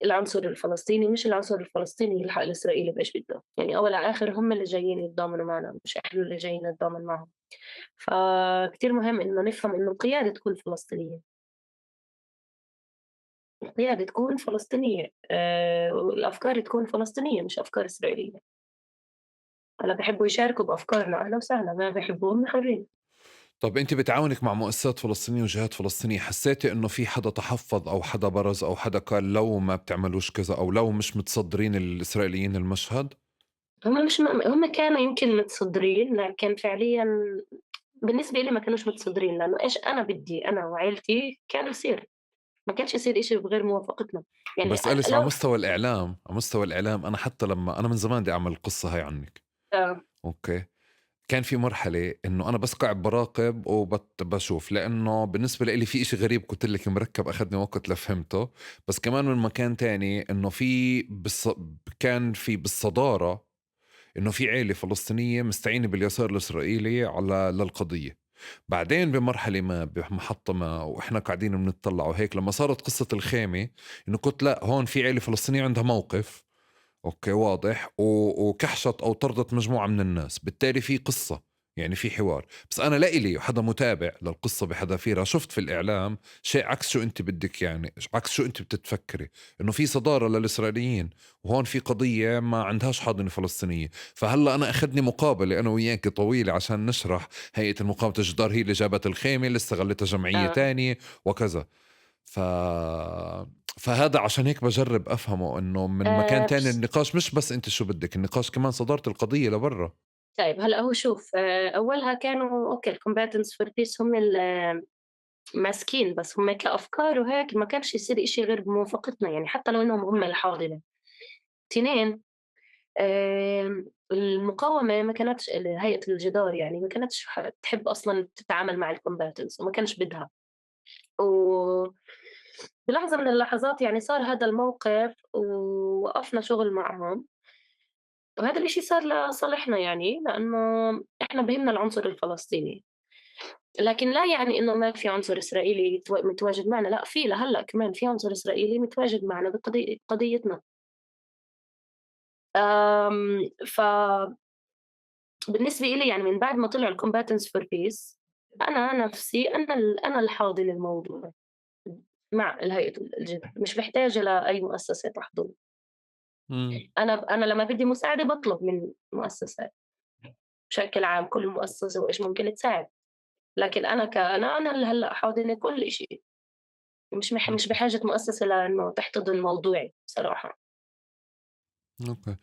العنصر الفلسطيني، مش العنصر الفلسطيني يلحق الإسرائيلي بإيش بده، يعني أول على آخر هم اللي جايين يتضامنوا معنا مش إحنا اللي جايين نتضامن معهم. فكتير مهم إنه نفهم إنه القيادة تكون فلسطينية، القيادة تكون فلسطينية والأفكار تكون فلسطينية مش أفكار إسرائيلية. هلا بحبوا يشاركوا بأفكارنا أهلا وسهلا، ما بحبوهم حرين. طب انت بتعاونك مع مؤسسات فلسطينية وجهات فلسطينية، حسيتي انه في حدا تحفظ او حدا برز او حدا قال لو ما بتعملوش كذا او لو مش متصدرين الاسرائيليين المشهد؟ هم كانوا يمكن متصدرين لكن فعليا بالنسبة لي ما كانوش متصدرين لأنه إيش أنا بدي أنا وعيلتي كان يصير، ما كانش يصير إشي بغير موافقتنا. يعني بس أليس على لو مستوى الاعلام، على مستوى الاعلام انا حتى لما انا من زمان بدي اعمل القصة هاي عنك. آه. اوكي. كان في مرحلة انه انا بس قاعد براقب وبشوف، لانه بالنسبة لي في اشي غريب قلت لك مركب اخذني وقت لفهمته. بس كمان من مكان تاني انه كان في بالصدارة انه في عيلة فلسطينية مستعينة باليسار الاسرائيلي على للقضية. بعدين بمرحلة ما بمحطة ما واحنا قاعدين بنطلع وهيك لما صارت قصة الخيمة، انه قلت لا هون في عيلة فلسطينية عندها موقف اوكي واضح وكحشت او طردت مجموعة من الناس، بالتالي في قصة، يعني في حوار. بس انا لا إلي حدا متابع للقصة بحذافيرها شفت في الاعلام شيء عكس شو انت بدك، يعني عكس شو انت بتتفكري، انه في صدارة للاسرائيليين وهون في قضية ما عندهاش حاضنة فلسطينية. فهلا انا اخذني مقابلة انا وياك طويلة عشان نشرح هيئة المقاومة الجدار هي اللي جابت الخيمة اللي استغلتها جمعية آه. تانية وكذا. ف... فهذا عشان هيك بجرب أفهمه إنه من مكان تاني بس النقاش مش بس أنت شو بدك، النقاش كمان صدارة القضية لبرا. طيب هلأ هو شوف أولها كانوا أوكي الcombatants for peace هم ماسكين بس هم كأفكار وهيك ما كانش يصير إشي غير بموافقتنا يعني حتى لو إنهم هم الحاضنة. 2 المقاومة ما كانتش هيئة الجدار يعني ما كانتش تحب أصلًا تتعامل مع الcombatants وما كانش بدها. بلحظة من اللحظات يعني صار هذا الموقف ووقفنا شغل معهم، وهذا الإشي صار لصالحنا يعني لإنه إحنا بيهمنا العنصر الفلسطيني، لكن لا يعني إنه ما في عنصر إسرائيلي متواجد معنا، لأ في لهلأ كمان في عنصر إسرائيلي متواجد معنا بقضيتنا. فبالنسبة إلي يعني من بعد ما طلعوا الcombatants for peace أنا نفسي أنا الحاضنة الموضوع مع الهيئة مش محتاجة لأي مؤسسة تحضن. مم. أنا لمّا بدي مساعدة باطلب من مؤسسات بشكل عام، كل مؤسسة وإيش ممكن تساعد، لكن أنا اللي هلأ حاضنة كل إشي، مش أوكي. بحاجة مؤسسة لإنه تحتضن موضوعي بصراحة. أوكي.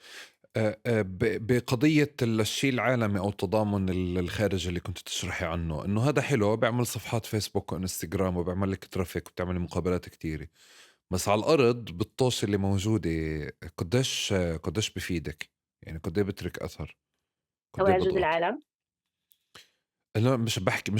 بقضية الشيء العالمي أو التضامن الخارجي اللي كنت تشرحي عنه، إنه هذا حلو بيعمل صفحات فيسبوك وإنستغرام وبيعمل لك ترافيك وبتعملي مقابلات كتيرة. بس على الأرض بالطوش اللي موجودة قديش بفيدك، يعني قديه بترك أثر، قديه تواجد بضغط. العالم لا، مش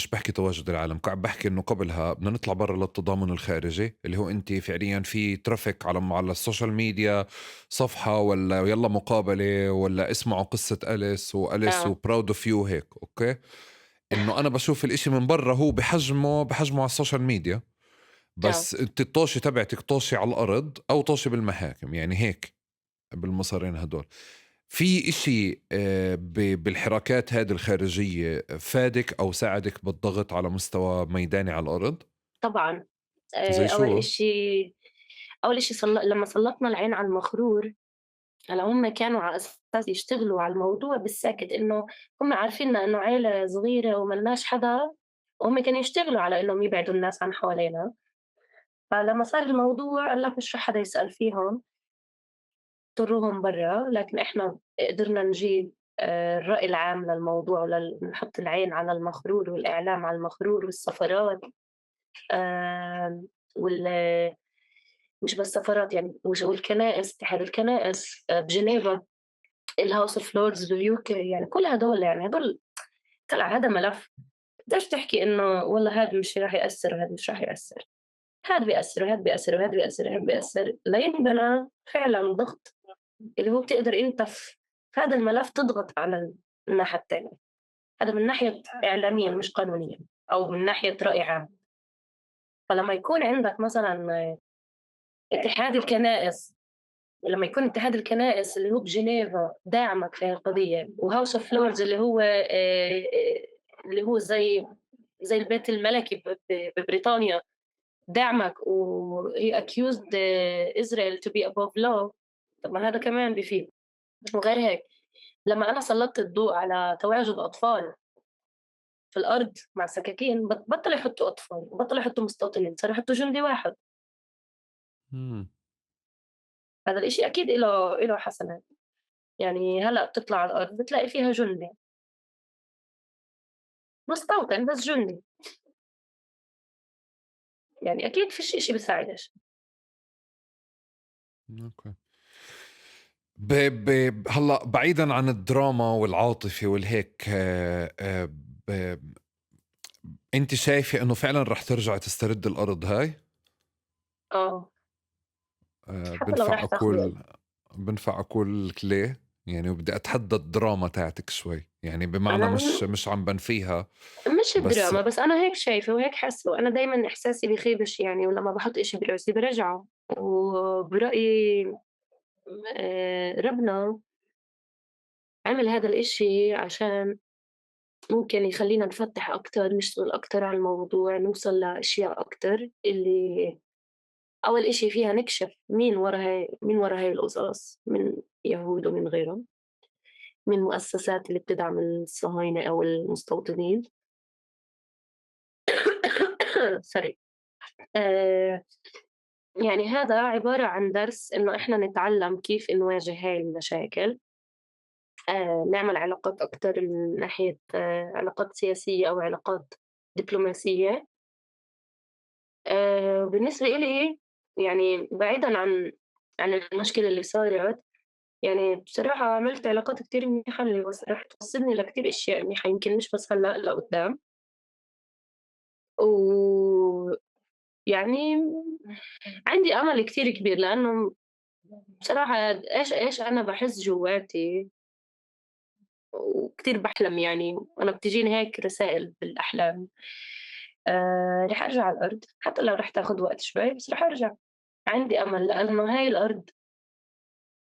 بحكي تواجد العالم، قاعد بحكي انه قبلها بدنا نطلع برا للتضامن الخارجي، اللي هو انت فعليا في ترافيك على السوشيال ميديا، صفحة ولا يلا مقابلة ولا اسمعوا قصة أليس آه، وبراود اوف يو هيك، اوكي. انه انا بشوف الاشي من برا هو بحجمه على السوشيال ميديا، آه، بس انت الطوشة تبعتك طوشة على الارض او طوشة بالمحاكم، يعني هيك بالمصارين هدول. في إشي بالحركات هذه الخارجية فادك أو ساعدك بالضغط على مستوى ميداني على الأرض؟ طبعًا. زي شو؟ أول إشي لمّا سلّطنا العين على المخرور، هلأ هُم كانوا على أساس يشتغلوا على الموضوع بالساكت، إنه هُم عارفيننا إنه عيلة صغيرة وما لناش حدا، وهُم كانوا يشتغلوا على إنهم يبعدوا الناس عن حوالينا. فلمّا صار الموضوع قال لك مش رح حدا يسأل فيهم، اضطروهم برّا، لكن إحنا قدرنا نجيب الرأي العام للموضوع نحط العين على المخرور والإعلام على المخرور والسفارات، وال مش بس سفارات يعني والكنائس، اتحاد الكنائس بجنيفا، الhouse of lords بUK، يعني كل هدول، يعني هدول طلع هذا ملف. ما تقدرش تحكي إنه والله هاد مش راح يأثّر وهاد مش راح يأثّر، هاد بيأثّر وهاد بيأثّر وهاد بيأثّر وهاد بيأثّر، لينبنى فعلًا ضغط اللي هو بتقدر أنت في هذا الملف تضغط على الناحية التانية، هذا من ناحية إعلامية مش قانونية، أو من ناحية رأي عام. فلمّا يكون عندك مثلًا اتحاد الكنائس لمّا يكون اتحاد الكنائس اللي هو بجنيفا داعمك في هالقضية، وhouse of lords اللي هو زي البيت الملكي ببريطانيا داعمك وهي accused Israel to be above law. طب ما هذا كمان بيفيد. وغير هيك، لمّا أنا سلّطت الضوء على تواجد أطفال في الأرض مع سكاكين، بطّلوا يحطّوا أطفال، بطّلوا يحطّوا مستوطنين، صاروا يحطّوا جندي واحد. إمم. هذا الإشي أكيد إله حسنات. يعني هلأ بتطلع على الأرض بتلاقي فيها جندي، مستوطن بس جندي، يعني أكيد فيش إشي بيساعدش. أوكي. ب ب هلأ بعيدًا عن الدراما والعاطفة والهيك، ب أنتِ شايفة إنه فعلًا رح ترجع تسترد الأرض هاي؟ آه، حتى لو بينفع راح تاخُد وقت. أقول بينفع أقول لك ليه؟ يعني وبدي أتحدى الدراما تاعتك شوي، يعني بمعنى أنا مش عم بانفيها، مش بس الدراما، بس أنا هيك شايفة وهيك حاسة، وأنا دايمًا إحساسي بيخيبش يعني، ولمّا باحُط إشي براسي بارجعه. وبرأيي ربنا عمل هذا الإشي عشان ممكن يخلّينا نفتّح أكتر، نشتغل أكتر على الموضوع، نوصل لأشياء أكتر اللي أول إشي فيها نكشف مين ورا هاي القصص من يهود ومن غيرهم، من المؤسسات اللي بتدعم الصهاينة أو المستوطنين. sorry. آآ يعني هذا عبارة عن درس إنه إحنا نتعلّم كيف نواجه هاي المشاكل، نعمل علاقات أكتر من ناحية علاقات سياسية أو علاقات دبلوماسية. بالنسبة إلي يعني بعيدًا عن المشكلة اللي صارت، يعني بصراحة عملت علاقات كتير منيحة اللي راح توصّلني لكتير أشياء منيحة، يمكن مش بس هلأ لقدّام. ويعني عندي أمل كتير كبير، لإنه بصراحة إيش أنا باحس جوّاتي وكتير باحلم يعني، وأنا بتجيني هيك رسائل بالأحلام. رح أرجع على الأرض، حتى لو رح تاخد وقت شوي بس رح أرجع. عندي أمل لإنه هاي الأرض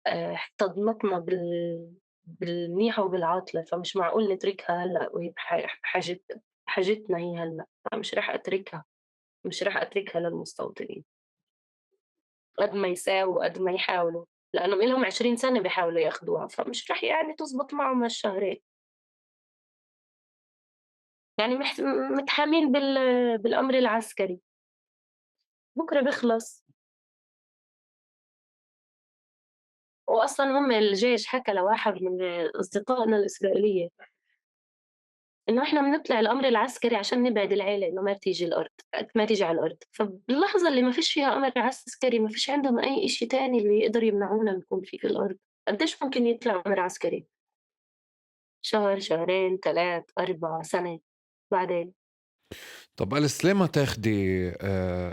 احتضنتنا بالمنيحة وبالعاطلة، فمش معقول نتركها هلأ وهي بحاجتنا هي هلأ، فمش راح أتركها، مش راح أتركها للمستوطنين، قد ما يساووا قد ما يحاولوا، لإنهم إلهم 20 سنة بيحاولوا ياخدوها، فمش راح يعني تزبط معهم هالشهرين. يعني متحامين بالأمر العسكري، بكرة بيخلص. وأصلًا هم الجيش حكى لواحد من أصدقائنا الإسرائيلية إنه إحنا بنطلع الأمر العسكري عشان نبعد العيلة إنه ما تيجي على الأرض، فباللحظة اللي ما فيش فيها أمر عسكري ما فيش عندهم أي إشي تاني اللي يقدر يمنعونا نكون فيه في الأرض. قديش ممكن يطلع أمر عسكري؟ شهر، شهرين، 3، 4 سنة. بعدين. طب أليس ليه ما تاخدي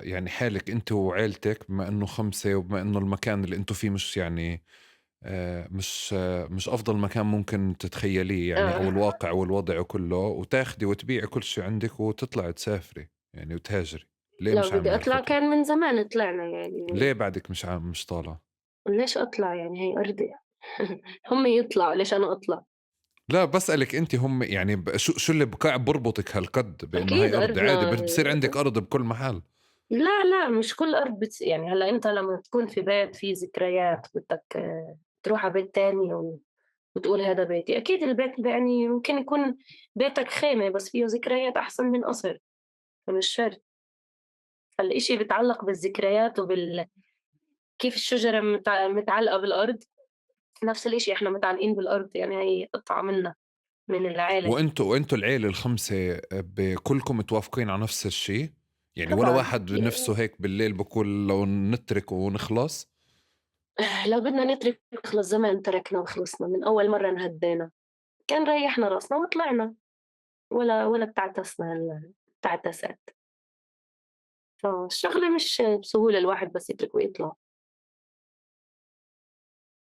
يعني حالك أنت وعيلتك، بما إنه خمسة وبما إنه المكان اللي أنتوا فيه مش يعني مش أفضل مكان ممكن تتخيليه يعني، أو آه. الواقع والوضع كله، وتاخدي وتبيعي كل شي عندك وتطلعي تسافري يعني وتهاجري؟ ليه لو مش بدي عاملة أطلع هالخطوة؟ كان من زمان طلعنا يعني. ليه بعدك مش طالعة؟ ليش أطلع يعني هي أرضي. هم يطلعوا ليش أنا أطلع؟ لا بسألك أنت، هم يعني شو اللي بقى بربطك هالقد بإنه هاي أكيد أرضي؟ عادي أرضنا. بصير عندك أرض بكل محل. لا لا مش كل أرض يعني هلا أنت لما تكون في بيت فيه ذكريات بدك تروح على بيت تاني وتقول هذا بيتي. أكيد البيت يعني ممكن يكون بيتك خيمة بس فيه ذكريات أحسن من قصر. فمش شرط. فالإشي بيتعلق بالذكريات كيف الشجرة متعلقة بالأرض. نفس الإشي إحنا متعلقين بالأرض يعني هي قطعة منا من العيلة. وأنتوا العيلة الخمسة كلكم متوافقين على نفس الشي؟ يعني ولا طبعا. واحد بنفسه هيك بالليل بقول لو نترك ونخلص؟ لو بدنا نترك نخلص زمان تركنا وخلصنا من أول مرة انهدينا. كان ريحنا راسنا وطلعنا. ولا بتعتسنا بتعتست. فالشغلة مش بسهولة الواحد بس يترك ويطلع.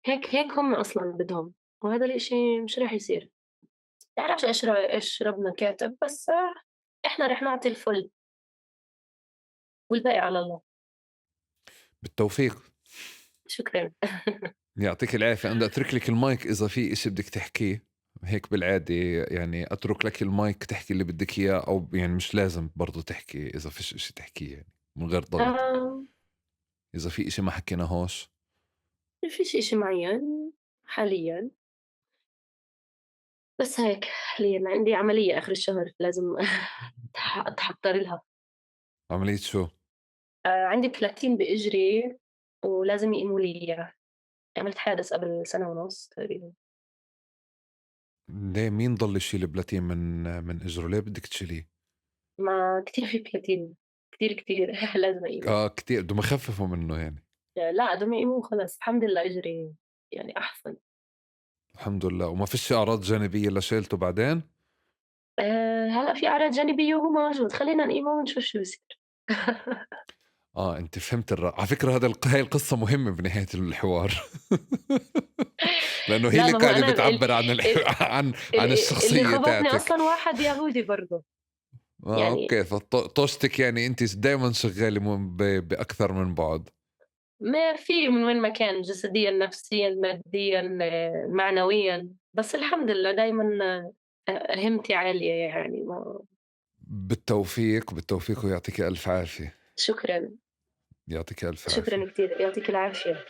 هيك هم أصلا بدهم. وهذا الإشي مش رح يصير. تعرفش إيش ربنا كاتب بس إحنا رح نعطي الفل والباقي على الله. بالتوفيق. شكرا. يعطيك العافية. أنا بدي أترك لك المايك إذا في إشي بدك تحكيه، هيك بالعادة يعني أترك لك المايك تحكي اللي بدك إياه، أو يعني مش لازم برضو تحكي إذا فيش إشي تحكيه يعني من غير ضغط. آه إذا في إشي ما حكيناهوش. ما فيش إشي معين حاليا. بس هيك حاليا عندي عملية آخر الشهر لازم أتحضر لها. عملية شو؟ عندي بلاتين بإجري ولازم يقيموا لي إياه. عملت حادث قبل سنة ونص تقريبا. ليه مين ضل يشيل بلاتين من إجره؟ ليه بدك تشيليه؟ ما كتير في بلاتين. كتير كتير. لازم أقيمه. كتير بدهم يخففوا منه يعني. لا بدهم يقيموه خلص الحمد لله إجري يعني أحسن. الحمد لله. وما فيش أعراض جانبية لشيلته بعدين؟ هلأ في أعراض جانبية وهو موجود خلّينا نقيمه ونشوف شو بيصير. أنت فهمت على فكرة هاي القصة مهمة بنهاية الحوار. لأنه هي لأ اللي ما هو قاعدة أنا بتعبّر عن ال عن اللي الشخصية خبطني تاعتك. أصلًا واحد يهودي برضه. يعني أوكي، طوشتِك يعني أنتِ دايمًا شغّالة بأكثر من بُعد. ما في من وين ما كان جسديًا، نفسيًا، ماديًا، معنويًا. بس الحمد لله دايمًا همتي عالية يعني ما. بالتوفيق، بالتوفيق ويعطيكِ ألف عافية. شكرًا. يعطيكِ ألف عافية. شكرًا كتير، يعطيك العافية.